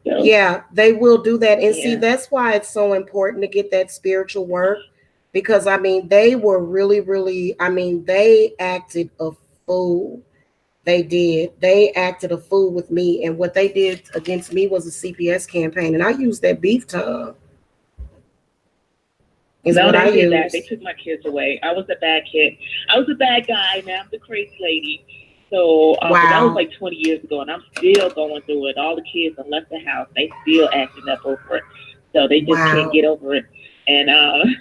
So, yeah, they will do that. And see, that's why it's so important to get that spiritual work, because they were really, really, they acted a fool. They did. They acted a fool with me. And what they did against me was a CPS campaign. And I used that beef tongue. No, they did that. They took my kids away. I was a bad kid. I was a bad guy. Now I'm the crazy lady. So that was like 20 years ago, and I'm still going through it. All the kids have left the house. They still acting up over it. So they just can't get over it. And I'm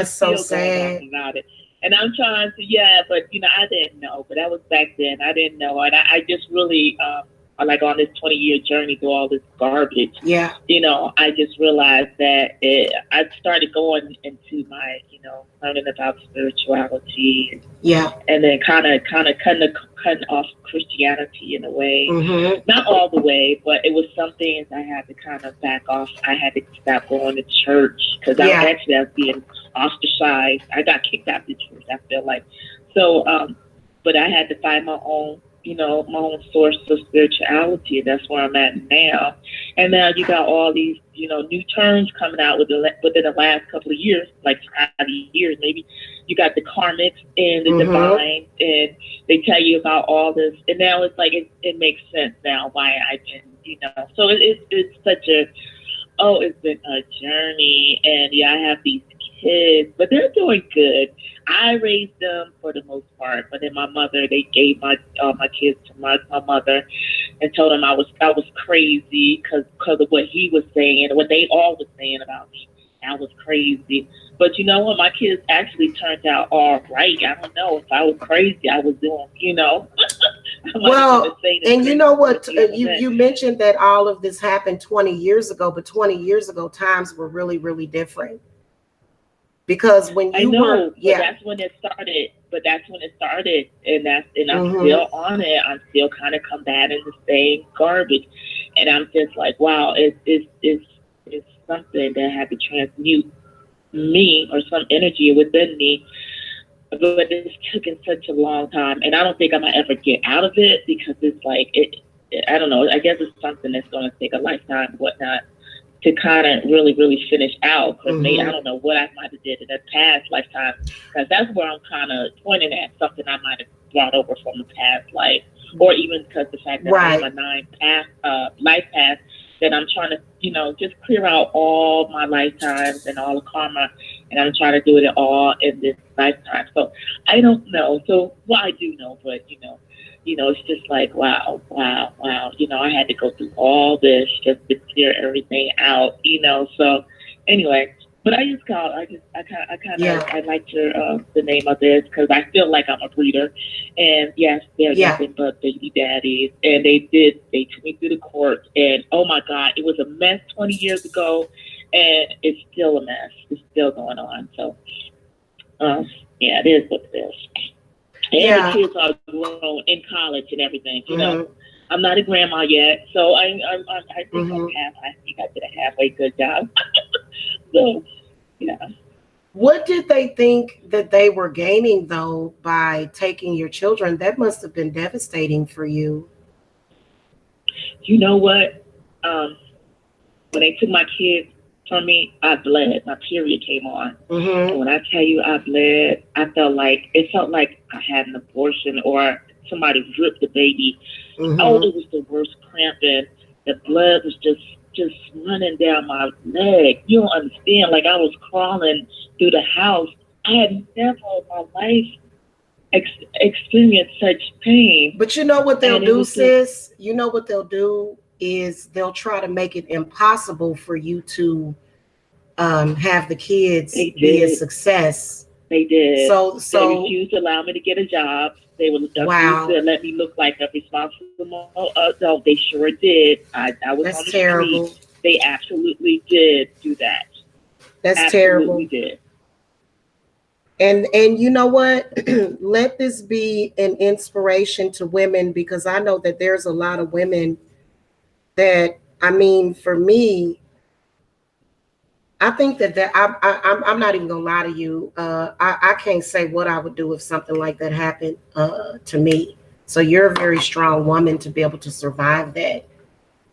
still going off about it. And I'm trying to, but I didn't know. But that was back then. I didn't know, and I just really like on this 20-year journey through all this garbage. Yeah. I just realized that I started going into my, learning about spirituality. And then kind of cutting off Christianity in a way. Not all the way, but it was some things I had to kind of back off. I had to stop going to church, because I was being ostracized. I got kicked out of the church, I feel like. So, but I had to find my own my own source of spirituality. That's where I'm at now. And now you got all these, new terms coming out within the last couple of years, like 5 years maybe. You got the karmics and the divine, and they tell you about all this. And now it's like it makes sense now why I can, So it's such Oh, it's been a journey, and yeah, I have these kids, but they're doing good. I raised them for the most part, but then my mother, they gave my kids to my mother, and told him I was crazy because of what he was saying and what they all was saying about me. I was crazy. But you know what? My kids actually turned out all right. I don't know if I was crazy. I was doing, Well, and you know what? You mentioned that all of this happened 20 years ago, but 20 years ago, times were really, really different. Because when you were, but that's when it started. But that's when it started, and I'm still on it. I'm still kind of combating the same garbage, and I'm just like, wow, it's something that had to transmute me or some energy within me. But it's taken such a long time, and I don't think I might ever get out of it because it's like I don't know. I guess it's something that's going to take a lifetime, whatnot, to kind of really, really finish out. Because maybe I don't know what I might have did in a past lifetime, because that's where I'm kind of pointing at, something I might have brought over from the past life, or even because the fact that I have a 9 life path that I'm trying to, just clear out all my lifetimes and all the karma, and I'm trying to do it all in this lifetime. So I don't know. So, well, I do know, but it's just like, wow. I had to go through all this just to clear everything out, So anyway, but I just called. I liked the name of this because I feel like I'm a breeder, and yes, they're nothing but baby daddies, and they took me through the courts, and oh my God, it was a mess 20 years ago, and it's still a mess. It's still going on. So, it is what it is. And the kids are grown in college and everything, I'm not a grandma yet, so I think I think I did a halfway good job. So, yeah. What did they think that they were gaining, though, by taking your children? That must have been devastating for you. You know what? When they took my kids from me, I bled. My period came on. And when I tell you I bled, it felt like I had an abortion or somebody ripped the baby. Oh, it was the worst cramping. The blood was just running down my leg. You don't understand. Like I was crawling through the house. I had never in my life experienced such pain. But you know what they'll do, sis? You know what they'll do is they'll try to make it impossible for you to have the kids be a success. They did. So they refused to allow me to get a job. They would refuse to let me look like a responsible adult. They sure did. I was on the terrible. Street. They absolutely did do that. That's terrible. Did. And you know what? Let this be an inspiration to women, because I know that there's a lot of women that, for me, I think that I'm not even gonna lie to you. I can't say what I would do if something like that happened to me. So you're a very strong woman to be able to survive that.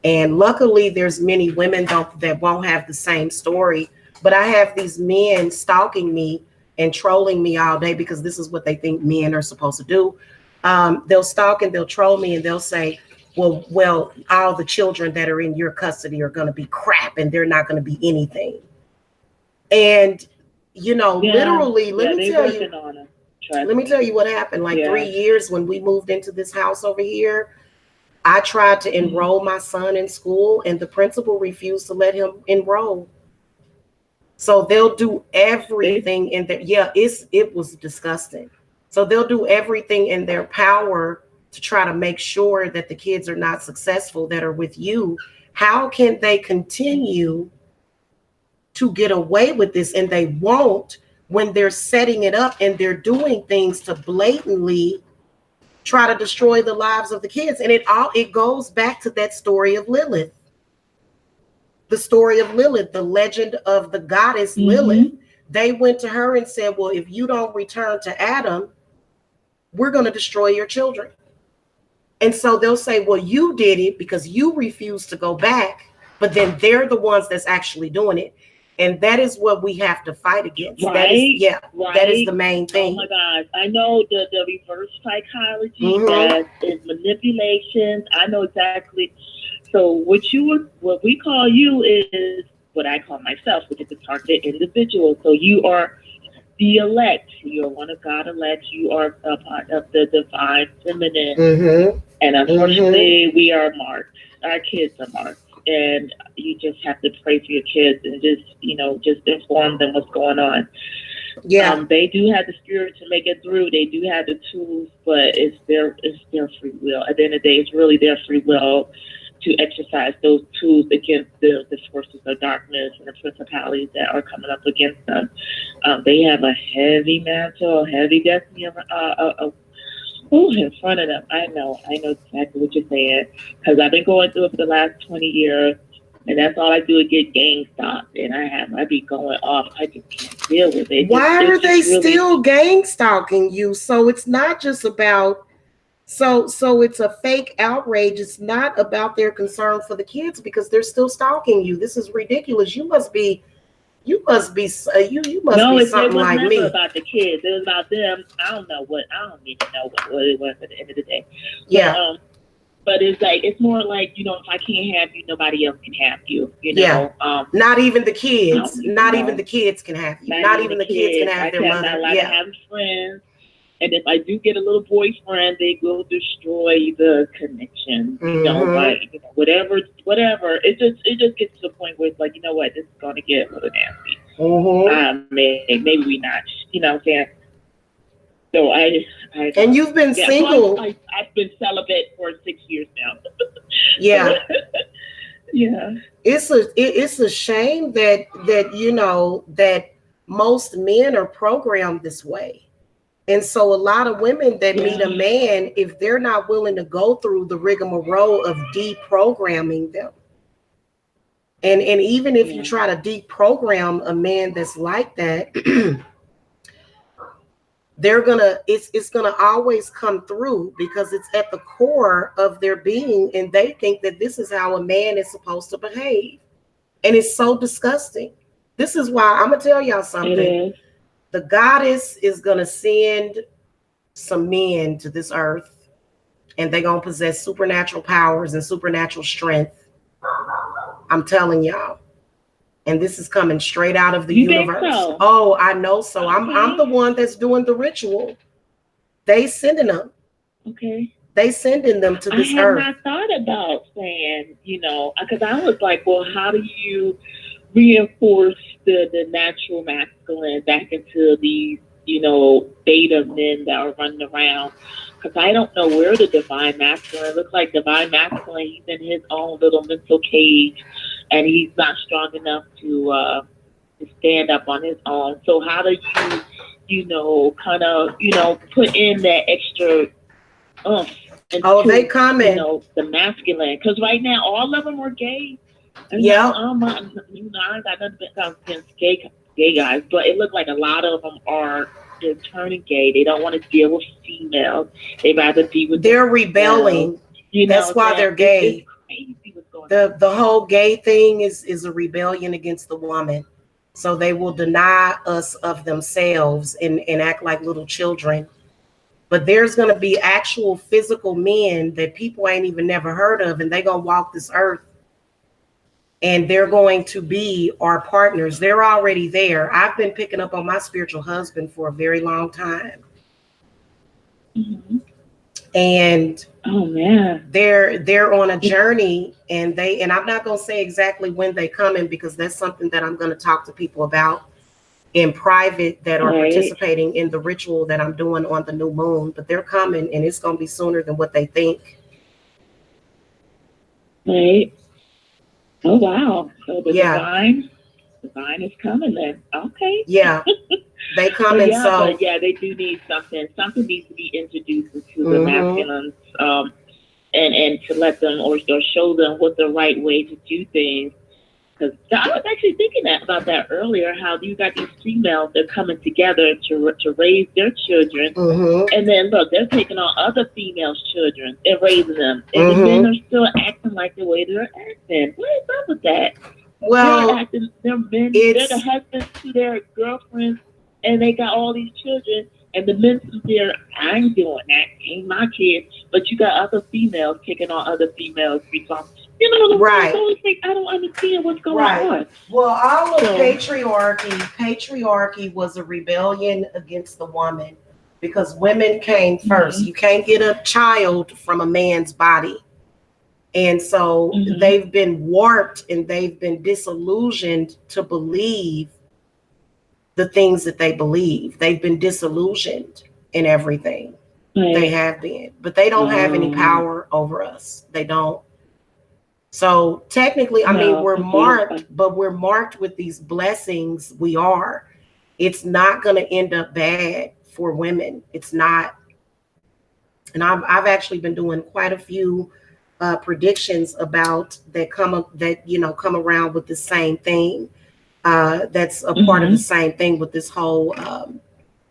And luckily, there's many women that won't have the same story. But I have these men stalking me and trolling me all day because this is what they think men are supposed to do. They'll stalk and they'll troll me and they'll say, well, all the children that are in your custody are going to be crap and they're not going to be anything. And, literally, let me tell you what happened. Like 3 years when we moved into this house over here, I tried to enroll my son in school and the principal refused to let him enroll. So they'll do everything in their, it was disgusting. So they'll do everything in their power to try to make sure that the kids are not successful that are with you. How can they continue to get away with this? And they won't, when they're setting it up and they're doing things to blatantly try to destroy the lives of the kids. And it goes back to that story of Lilith. The story of Lilith, the legend of the goddess Lilith. They went to her and said, well, if you don't return to Adam, we're going to destroy your children. And so they'll say, well, you did it because you refused to go back, but then they're the ones that's actually doing it. And that is what we have to fight against. Right. That is the main thing. Oh my God. I know the reverse psychology, that is manipulation. I know exactly. So what we call you is what I call myself, which is a targeted individual. So you are the elect. You are one of God elect. You are a part of the divine feminine. And unfortunately, we are marked. Our kids are marked. And you just have to pray for your kids and just, just inform them what's going on. Yeah. They do have the spirit to make it through. They do have the tools, but it's their free will. At the end of the day, it's really their free will to exercise those tools against the forces of darkness and the principalities that are coming up against them. They have a heavy mantle, heavy destiny in front of them. I know exactly what you're saying, because I've been going through it for the last 20 years, and that's all I do is get gang stalked, and I be going off. I just can't deal with it. Why are they still gang stalking you? So it's not just about, so it's a fake outrage. It's not about their concern for the kids, because they're still stalking you. This is ridiculous. You must be something like me. No, it was never about the kids. It was about them. I don't even know what it was at the end of the day. Yeah. But it's like, it's more like, if I can't have you, nobody else can have you. Yeah. Not even the kids. Not even the kids can have you. Not even the kids can have their mother. I like having friends. And if I do get a little boyfriend, they will destroy the connection. Whatever. It just gets to the point where it's like, you know what, this is going to get a little nasty. Maybe we not. You know what I'm saying? So I and you've been single. So I've been celibate for 6 years now. Yeah. Yeah. It's a shame that that most men are programmed this way. And so a lot of women that meet a man, if they're not willing to go through the rigmarole of deprogramming them, and even if you try to deprogram a man that's like that, it's gonna always come through, because it's at the core of their being, and they think that this is how a man is supposed to behave. And it's so disgusting. This is why I'm gonna tell y'all something. The goddess is going to send some men to this earth, and they're going to possess supernatural powers and supernatural strength. I'm telling y'all. And this is coming straight out of the universe. Think so? Oh, I know so. Okay. I'm the one that's doing the ritual. They sending them. Okay. They sending them to this earth. I have not thought about saying, because I was like, well, how do you reinforce the natural masculine back into these, beta men that are running around? Because I don't know where the divine masculine looks like. Divine masculine, he's in his own little mental cage, and he's not strong enough to stand up on his own. So how do you, kind of, put in that extra into, they coming. The masculine? Because right now all of them are gay. Yeah. I got nothing against gay guys, but it looked like a lot of them they're turning gay. They don't want to deal with females. They rather be with. They're rebelling. That's why they're gay. It's crazy what's going on. The whole gay thing is a rebellion against the woman. So they will deny us of themselves and act like little children. But there's going to be actual physical men that people ain't even never heard of, and they're going to walk this earth. And they're going to be our partners. They're already there. I've been picking up on my spiritual husband for a very long time. Mm-hmm. And oh man, they're on a journey, and I'm not going to say exactly when they coming, because that's something that I'm going to talk to people about in private that are participating in the ritual that I'm doing on the new moon. But they're coming, and it's going to be sooner than what they think. Right. Oh wow! So the divine is coming then. Okay. Yeah, they coming. But they do need something. Something needs to be introduced into the masculines, and to let them or show them what the right way to do things. Because I was actually thinking about that earlier. How you got these females, they're coming together to raise their children, and then look, they're taking on other females' children and raising them, and the men are still acting like the way they're acting. What is up with that? Well, they're men. They're the husbands to their girlfriends, and they got all these children. And the men there, I ain't doing that. Ain't my kids. But you got other females taking on other females' You know, right. I don't understand what's going on. Well, all of patriarchy was a rebellion against the woman because women came first. You can't get a child from a man's body. And so they've been warped and they've been disillusioned to believe the things that they believe. They've been disillusioned in everything. They have been, but they don't have any power over us. They don't. So technically, I mean, we're marked, but we're marked with these blessings. We are. It's not going to end up bad for women. It's not. And I've actually been doing quite a few predictions about that come around with the same thing. That's a part of the same thing with this whole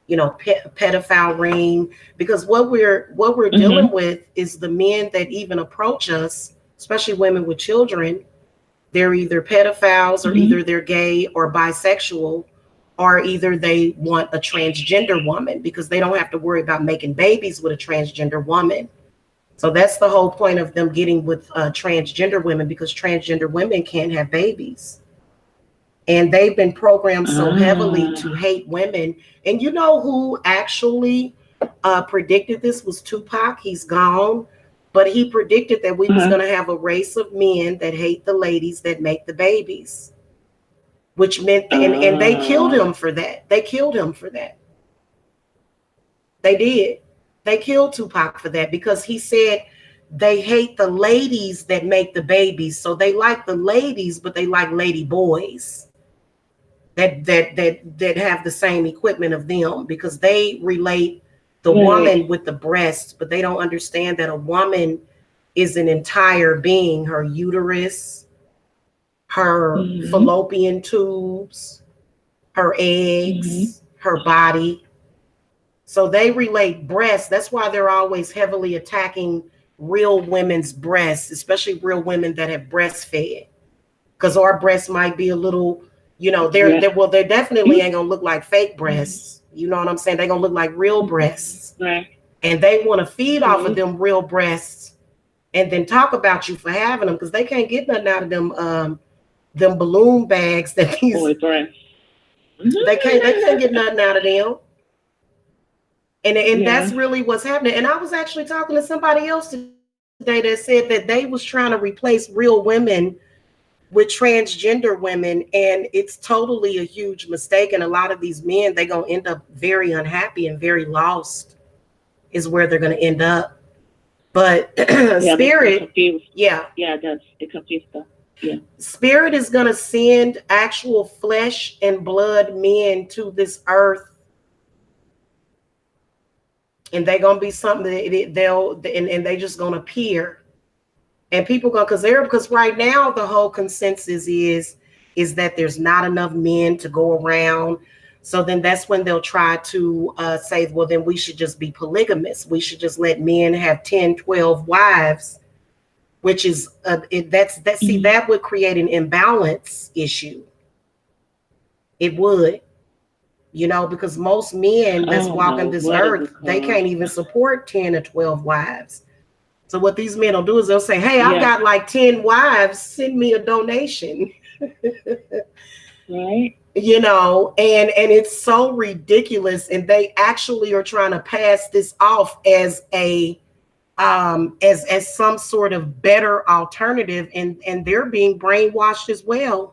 pedophile ring, because what we're dealing with is the men that even approach us, especially women with children. They're either pedophiles or either they're gay or bisexual, or either they want a transgender woman because they don't have to worry about making babies with a transgender woman. So that's the whole point of them getting with transgender women, because transgender women can't have babies. And they've been programmed so heavily to hate women. And you know who actually predicted this was Tupac. He's gone. But he predicted that we was going to have a race of men that hate the ladies that make the babies. Which meant, and they killed him for that. They killed him for that. They did. They killed Tupac for that because he said they hate the ladies that make the babies. So they like the ladies, but they like lady boys that have the same equipment of them, because they relate the woman with the breasts, but they don't understand that a woman is an entire being. Her uterus, her fallopian tubes, her eggs, her body. So they relate breasts. That's why they're always heavily attacking real women's breasts, especially real women that have breastfed, because our breasts might be a little, they're definitely ain't gonna look like fake breasts. You know what I'm saying? They're gonna look like real breasts. Right. And they want to feed off of them real breasts and then talk about you for having them, because they can't get nothing out of them balloon bags that these they can't get nothing out of them. And that's really what's happening. And I was actually talking to somebody else today that said that they was trying to replace real women with transgender women, and it's totally a huge mistake. And a lot of these men, they're gonna end up very unhappy and very lost is where they're gonna end up. But spirit, it does. It confuses them. Yeah. Spirit is gonna send actual flesh and blood men to this earth. And they're gonna be something that and they just gonna appear, and people go because right now the whole consensus is that there's not enough men to go around. So then that's when they'll try to say, well, then we should just be polygamous. We should just let men have 10, 12 wives, which is that would create an imbalance issue. It would. Because most men that's walking this earth, they can't even support 10 or 12 wives. So what these men will do is they'll say, hey, I've got like 10 wives, send me a donation. Right. And it's so ridiculous. And they actually are trying to pass this off as a as some sort of better alternative. And they're being brainwashed as well.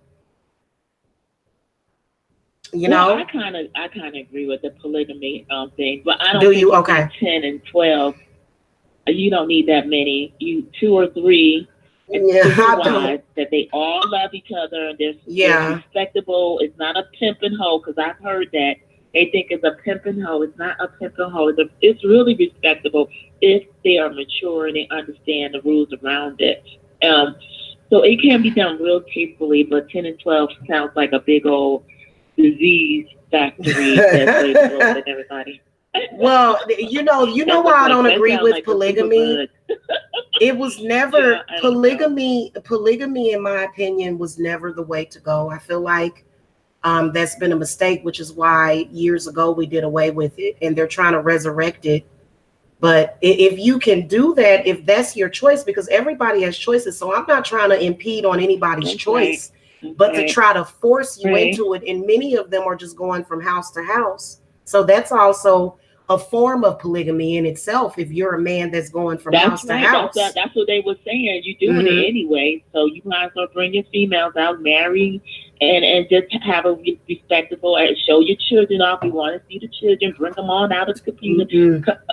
I kind of agree with the polygamy thing, but I don't think 10 and 12. You don't need that many. You 2 or 3 wives that they all love each other and they're respectable. It's not a pimp and hoe, because I've heard that they think it's a pimp and hoe. It's not a pimp and hoe. It's really respectable if they are mature and they understand the rules around it. So it can be done real tastefully, but 10 and 12 sounds like a big old disease factory that's everybody. Well, you know why I don't agree with polygamy. It was never polygamy. Polygamy, in my opinion, was never the way to go. I feel like that's been a mistake, which is why years ago we did away with it, and they're trying to resurrect it. But if you can do that, if that's your choice, because everybody has choices. So I'm not trying to impede on anybody's choice, but to try to force you into it. And many of them are just going from house to house. So that's also a form of polygamy in itself. If you're a man that's going from house to house. That's what they were saying. You're doing it anyway. So you might as well bring your females out, marry, and just have a respectable, show your children off. We want to see the children, bring them on out of the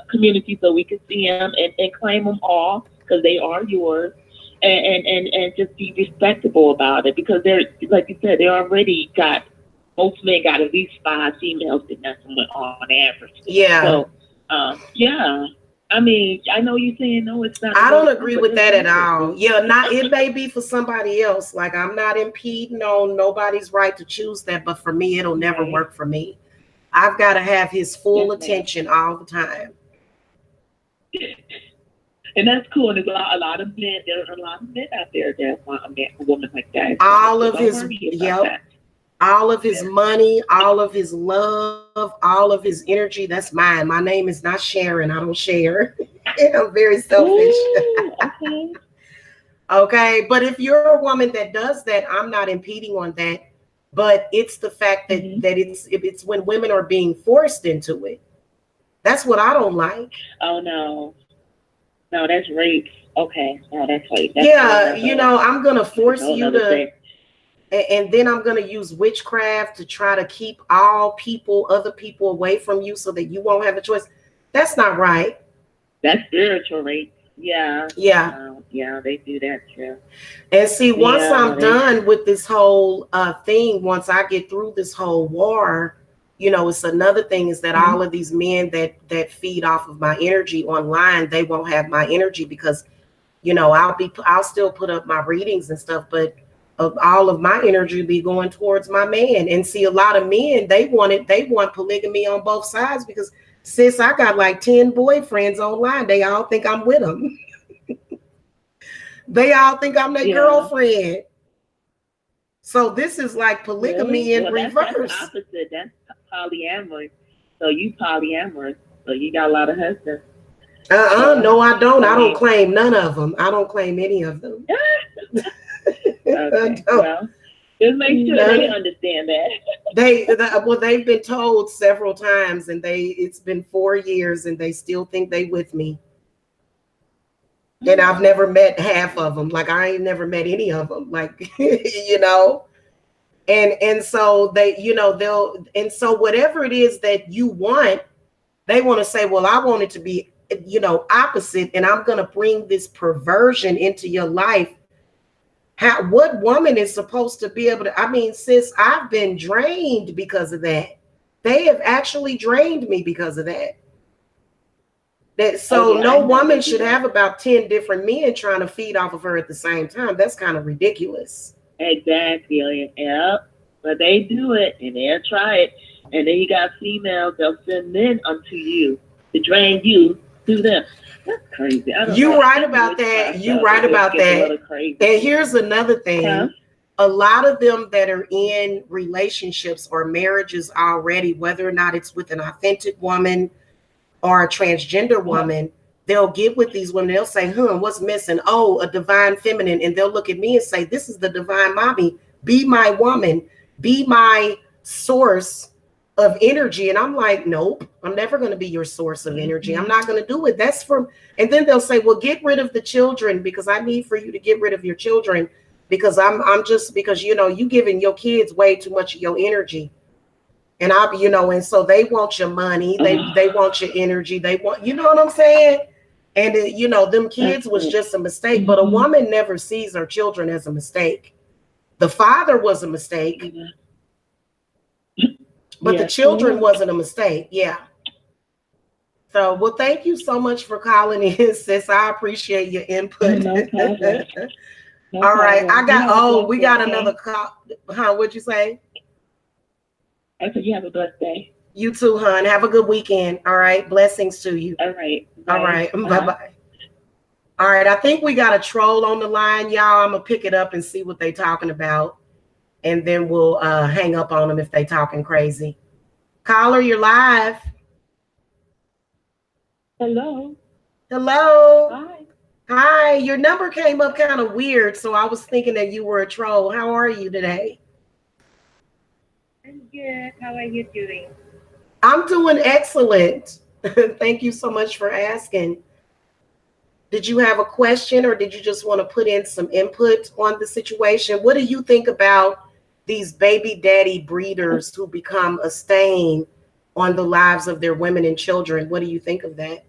community so we can see them and claim them all because they are yours. And just be respectable about it, because they're, like you said, they already got, most men got at least 5 females that messing with on average. Yeah. So, yeah. I mean, I know you're saying no, it's not. I don't agree with that at all. Yeah, it may be for somebody else. Like, I'm not impeding on nobody's right to choose that, but for me, it'll never work for me. I've got to have his full attention all the time. And that's cool. And there's a lot of men. There are a lot of men out there that want a woman like that. All of his, all of his money, all of his love, all of his energy. That's mine. My name is not Sharon. I don't share. I'm very selfish. Ooh, Okay. But if you're a woman that does that, I'm not impeding on that. But it's the fact that it's when women are being forced into it. That's what I don't like. Oh no. No, that's rape. Okay. No, that's rape. I'm going to force you to, and then I'm going to use witchcraft to try to keep other people away from you so that you won't have a choice. That's not right. That's spiritual rape. Yeah. Yeah. Yeah, they do that too. And see, once I'm done with this whole thing, once I get through this whole war, it's another thing is that all of these men that feed off of my energy online, they won't have my energy because, I'll still put up my readings and stuff, but all of my energy be going towards my man. And see, a lot of men, they want polygamy on both sides because, sis, I got like 10 boyfriends online. They all think I'm with them. They all think I'm their girlfriend. So this is like polygamy in reverse. That's opposite. That's polyamory. So you polyamorous. So you got a lot of husbands. No, I don't. I don't claim none of them. I don't claim any of them. Okay. Well, just make sure they understand that. They've been told several times, and it's been 4 years, and they still think they with me. And I've never met half of them. Like, I ain't never met any of them. Like, And so so whatever it is that you want, they want to say, well, I want it to be, opposite, and I'm going to bring this perversion into your life. What woman is supposed to be able to, I mean, sis, I've been drained because of that. They have actually drained me because of that. No woman should have about 10 different men trying to feed off of her at the same time. That's kind of ridiculous. Exactly. Yeah. But they do it and they'll try it. And then you got females, they'll send men unto you to drain you through them. That's crazy. You're right about that. You're right about that. And here's another thing. A lot of them that are in relationships or marriages already, whether or not it's with an authentic woman or a transgender woman, they'll get with these women. They'll say, what's missing? Oh, a divine feminine. And they'll look at me and say, this is the divine mommy. Be my woman. Be my source of energy. And I'm like, nope, I'm never going to be your source of energy. I'm not going to do it. And then they'll say, well, get rid of the children because I need for you to get rid of your children because because you giving your kids way too much of your energy. And and so they want your money. They want your energy. They want, you know what I'm saying? And them kids was just a mistake, but a woman never sees her children as a mistake. The father was a mistake, but the children wasn't a mistake. Yeah. So, well, thank you so much for calling in, sis. I appreciate your input. No problem. All right. We got another call. What'd you say? I said you have a blessed day. You too, hon. Have a good weekend. All right. Blessings to you. All right. Bye. All right. Bye-bye. All right. I think we got a troll on the line, y'all. I'm going to pick it up and see what they talking about. And then we'll hang up on them if they talking crazy. Caller, you're live. Hello. Hello. Hi. Hi. Your number came up kind of weird, so I was thinking that you were a troll. How are you today? I'm good. How are you doing? I'm doing excellent. Thank you so much for asking. Did you have a question, or did you just want to put in some input on the situation? What do you think about these baby daddy breeders who become a stain on the lives of their women and children? What do you think of that?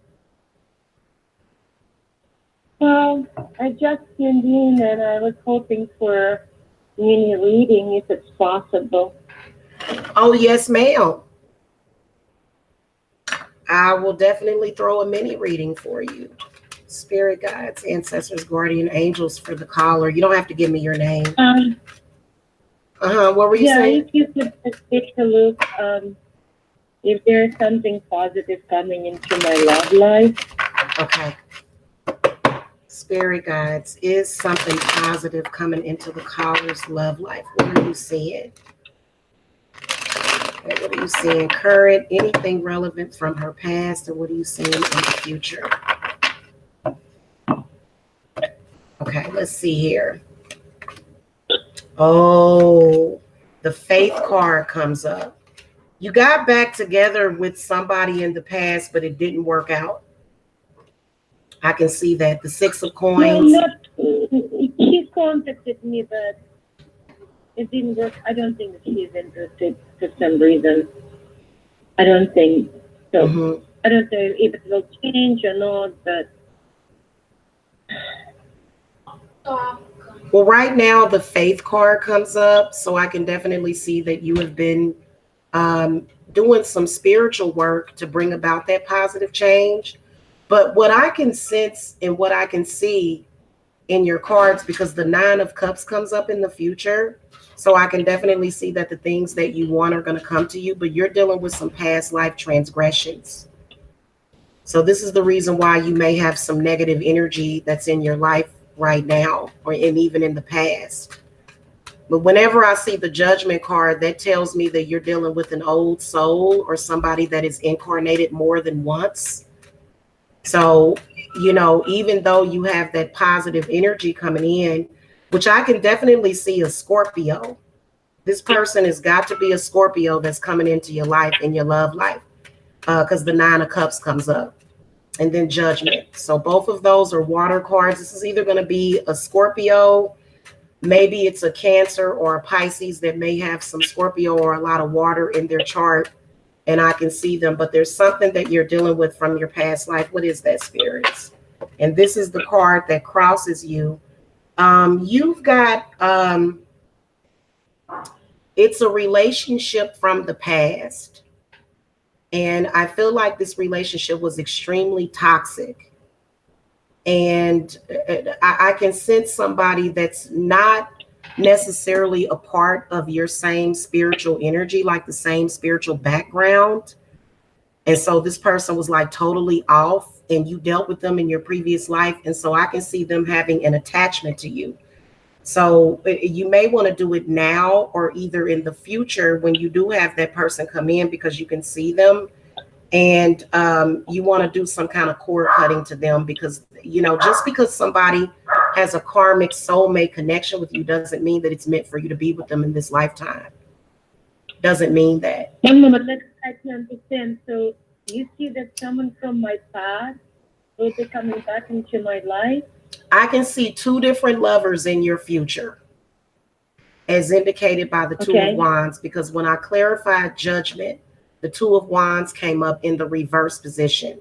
Well, I just tuned in and I was hoping for mini reading if it's possible. Oh, yes, ma'am. I will definitely throw a mini reading for you. Spirit guides, ancestors, guardian angels for the caller. You don't have to give me your name. What were you saying? If you could just take a look, if there's something positive coming into my love life. Okay. Spirit guides, is something positive coming into the caller's love life? What are you seeing? Okay, what are you seeing current? Anything relevant from her past? And what are you seeing in the future? Okay, let's see here. Oh, the faith card comes up. You got back together with somebody in the past, but it didn't work out. I can see that. The 6 of coins. She contacted me, but it didn't work. I don't think she's interested for some reason. I don't think so. Mm-hmm. I don't know if it will change or not, but. Well, right now the faith card comes up, so I can definitely see that you have been doing some spiritual work to bring about that positive change. But what I can sense and what I can see in your cards, because the 9 of Cups comes up in the future, so I can definitely see that the things that you want are going to come to you, but you're dealing with some past life transgressions. So this is the reason why you may have some negative energy that's in your life right now, or even in the past. But whenever I see the Judgment card, that tells me that you're dealing with an old soul or somebody that is incarnated more than once. So, even though you have that positive energy coming in, which I can definitely see a Scorpio, this person has got to be a Scorpio that's coming into your life, in your love life, because the 9 of Cups comes up. And then Judgment. So both of those are water cards. This is either going to be a Scorpio, maybe it's a Cancer or a Pisces that may have some Scorpio or a lot of water in their chart, and I can see them. But there's something that you're dealing with from your past life. What is that, spirits? And this is the card that crosses you. You've got, it's a relationship from the past. And I feel like this relationship was extremely toxic. And I can sense somebody that's not necessarily a part of your same spiritual energy, like the same spiritual background. And so this person was like totally off, and you dealt with them in your previous life. And so I can see them having an attachment to you. So you may want to do it now or either in the future when you do have that person come in, because you can see them, and you want to do some kind of cord cutting to them, because, just because somebody has a karmic soulmate connection with you doesn't mean that it's meant for you to be with them in this lifetime. Doesn't mean that. One moment, I can understand. So you see that someone from my past will be coming back into my life? I can see 2 different lovers in your future, as indicated by the 2 of Wands, because when I clarified Judgment, the 2 of Wands came up in the reverse position.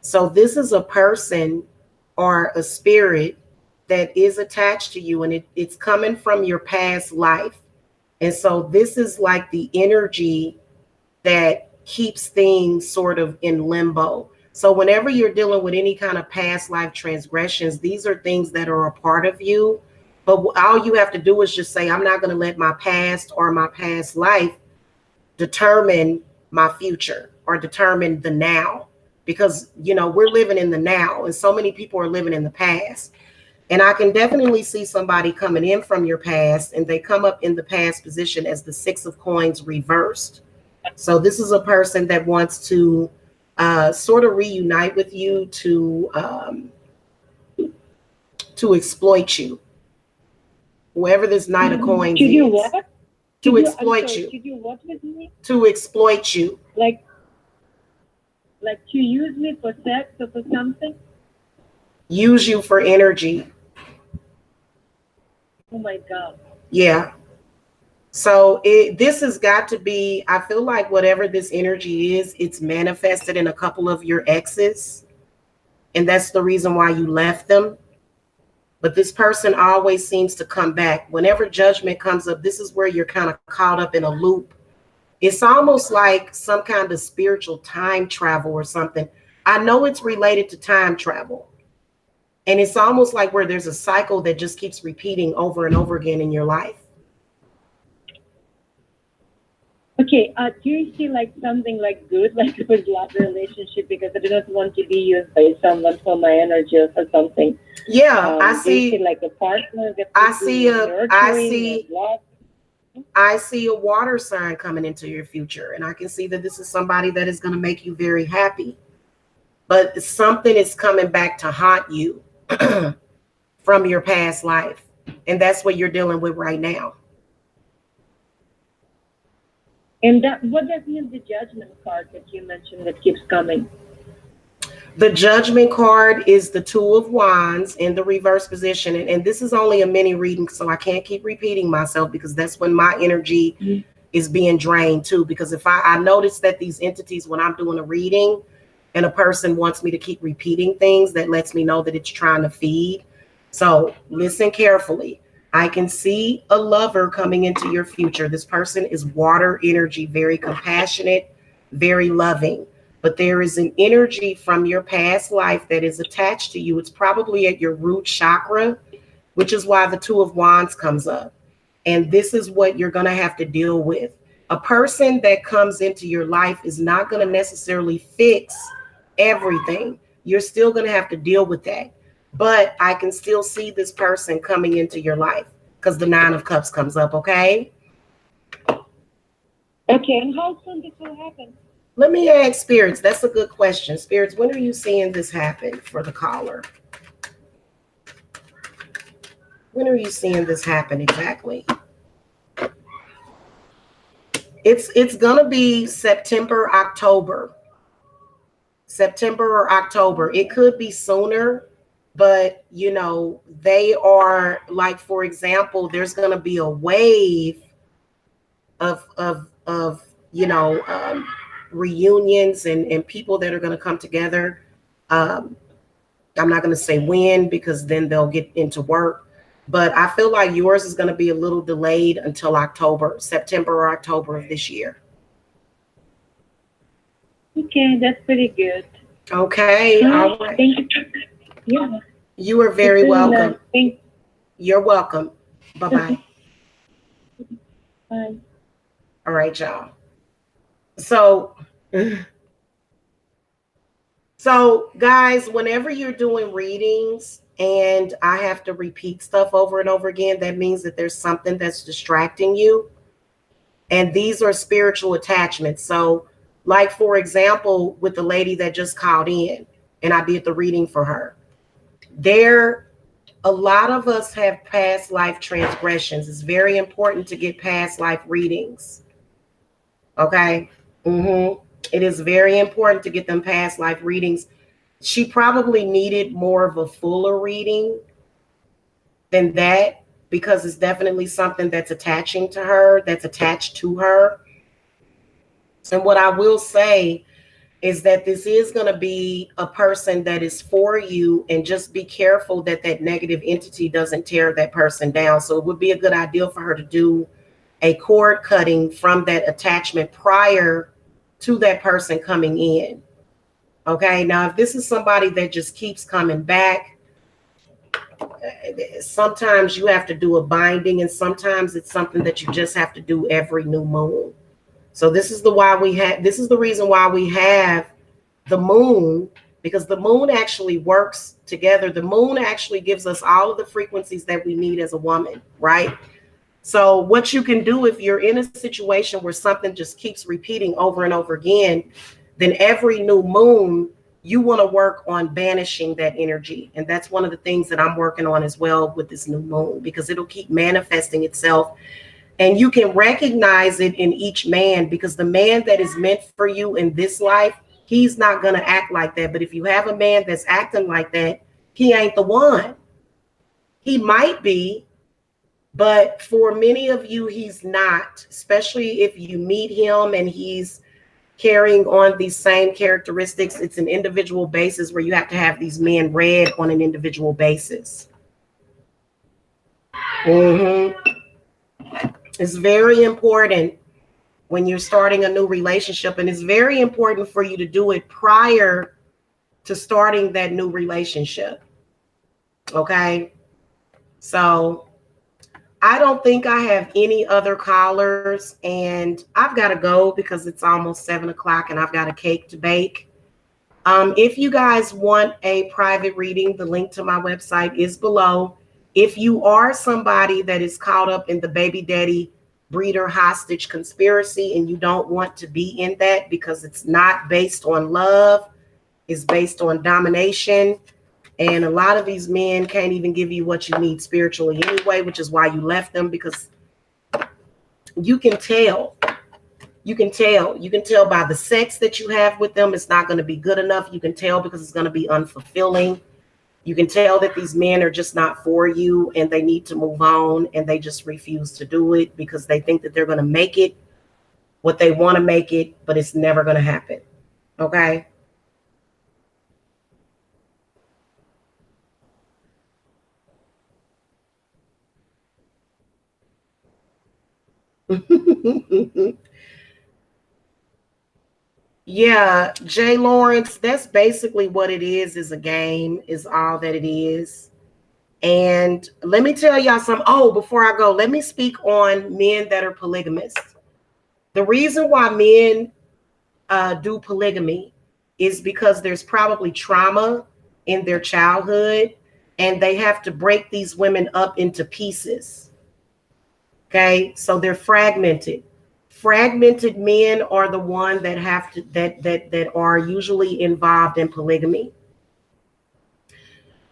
So this is a person or a spirit that is attached to you, and it's coming from your past life. And so this is like the energy that keeps things sort of in limbo. So whenever you're dealing with any kind of past life transgressions, these are things that are a part of you. But all you have to do is just say, I'm not going to let my past or my past life determine my future or determine the now. Because, we're living in the now, and so many people are living in the past. And I can definitely see somebody coming in from your past, and they come up in the past position as the 6 of coins reversed. So this is a person that wants to sort of reunite with you to exploit you. Whoever this Knight of Coins to is. do what? To exploit you. To do what with me? To exploit you. Like to use me for sex or for something? Use you for energy. Oh my God. Yeah. So this has got to be, I feel like whatever this energy is, it's manifested in a couple of your exes. And that's the reason why you left them. But this person always seems to come back. Whenever judgment comes up, this is where you're kind of caught up in a loop. It's almost like some kind of spiritual time travel or something. I know it's related to time travel. And it's almost like where there's a cycle that just keeps repeating over and over again in your life. Okay, do you see like something like good, like with love relationship? Because I do not want to be used by someone for my energy or for something. Yeah, I see. Do you see like a partner that I see a water sign coming into your future, and I can see that this is somebody that is going to make you very happy. But something is coming back to haunt you from your past life, and that's what you're dealing with right now. And what does mean the judgment card that you mentioned that keeps coming? The judgment card is the Two of Wands in the reverse position. And this is only a mini reading, so I can't keep repeating myself because that's when my energy is being drained too. Because if I notice that these entities, when I'm doing a reading and a person wants me to keep repeating things, that lets me know that it's trying to feed. So listen carefully. I can see a lover coming into your future. This person is water energy, very compassionate, very loving. But there is an energy from your past life that is attached to you. It's probably at your root chakra, which is why the Two of Wands comes up. And this is what you're going to have to deal with. A person that comes into your life is not going to necessarily fix everything. You're still going to have to deal with that. But I can still see this person coming into your life because the Nine of Cups comes up, okay? Okay, and how soon this will happen? Let me ask Spirits. That's a good question. Spirits, when are you seeing this happen for the caller? When are you seeing this happen exactly? It's going to be September, October. September or October. It could be sooner. But, you know, they are like, for example, there's going to be a wave of you know, reunions and people that are going to come together. I'm not going to say when because then they'll get into work. But I feel like yours is going to be a little delayed until October, September or October of this year. Okay, that's pretty good. Okay. All right. Thank you. Yeah. You are very welcome. You're welcome. Bye-bye. Bye. All right, y'all. So guys, whenever you're doing readings and I have to repeat stuff over and over again, that means that there's something that's distracting you. And these are spiritual attachments. So like, for example, with the lady that just called in and I did the reading for her. A lot of us have past life transgressions. It's very important to get past life readings. Okay. It is very important to get them past life readings. She probably needed more of a fuller reading than that because it's definitely something that's attaching to her, that's attached to her. And what I will say is that this is going to be a person that is for you, and just be careful that that negative entity doesn't tear that person down. So it would be a good idea for her to do a cord cutting from that attachment prior to that person coming in. Okay. Now, if this is somebody that just keeps coming back, sometimes you have to do a binding, and sometimes it's something that you just have to do every new moon. So this is the reason why we have the moon, because the moon actually works together. The moon actually gives us all of the frequencies that we need as a woman, right? So what you can do if you're in a situation where something just keeps repeating over and over again, then every new moon, you want to work on banishing that energy. And that's one of the things that I'm working on as well with this new moon, because it'll keep manifesting itself. And you can recognize it in each man, because the man that is meant for you in this life, he's not going to act like that. But if you have a man that's acting like that, he ain't the one. He might be, but for many of you, he's not, especially if you meet him and he's carrying on these same characteristics. It's an individual basis where you have to have these men read on an individual basis. It's very important when you're starting a new relationship, and it's very important for you to do it prior to starting that new relationship. Okay. So I don't think I have any other callers, and I've got to go because it's almost 7 o'clock and I've got a cake to bake. If you guys want a private reading, the link to my website is below. If you are somebody that is caught up in the baby daddy breeder hostage conspiracy and you don't want to be in that because it's not based on love, it's based on domination. And a lot of these men can't even give you what you need spiritually anyway, which is why you left them, because you can tell. You can tell. You can tell by the sex that you have with them. It's not going to be good enough. You can tell because it's going to be unfulfilling. You can tell that these men are just not for you and they need to move on, and they just refuse to do it because they think that they're going to make it what they want to make it, but it's never going to happen. Okay? Yeah, Jay Lawrence, that's basically what it is a game, is all that it is. And let me tell y'all something. Oh, before I go, let me speak on men that are polygamous. The reason why men do polygamy is because there's probably trauma in their childhood, and they have to break these women up into pieces. Okay, so they're fragmented. Fragmented men are the one that have to that are usually involved in polygamy.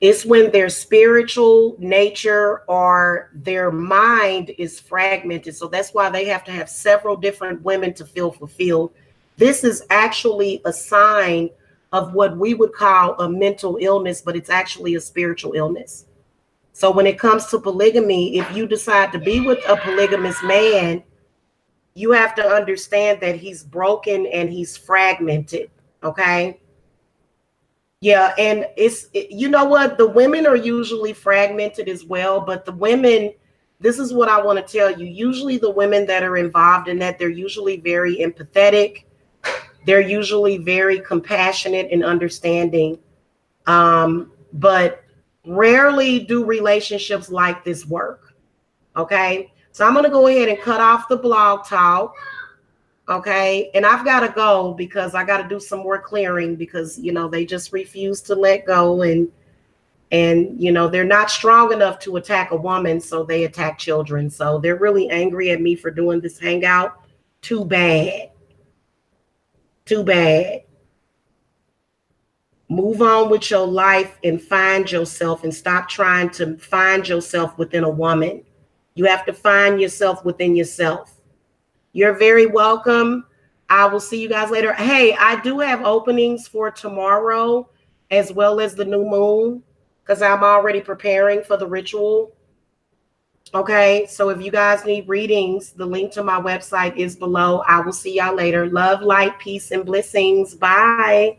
It's when their spiritual nature or their mind is fragmented. So that's why they have to have several different women to feel fulfilled. This is actually a sign of what we would call a mental illness, but it's actually a spiritual illness. So when it comes to polygamy, if you decide to be with a polygamous man, you have to understand that he's broken and he's fragmented. Okay. Yeah. And you know what? The women are usually fragmented as well, but the women, this is what I want to tell you. Usually the women that are involved in that, they're usually very empathetic. They're usually very compassionate and understanding. But rarely do relationships like this work. Okay. So I'm going to go ahead and cut off the blog talk. Okay. And I've got to go because I got to do some more clearing, because, you know, they just refuse to let go, and, you know, they're not strong enough to attack a woman. So they attack children. So they're really angry at me for doing this hangout. Too bad. Too bad. Move on with your life and find yourself, and stop trying to find yourself within a woman. You have to find yourself within yourself. You're very welcome. I will see you guys later. Hey, I do have openings for tomorrow as well as the new moon, because I'm already preparing for the ritual. Okay, so if you guys need readings, the link to my website is below. I will see y'all later. Love, light, peace, and blessings. Bye.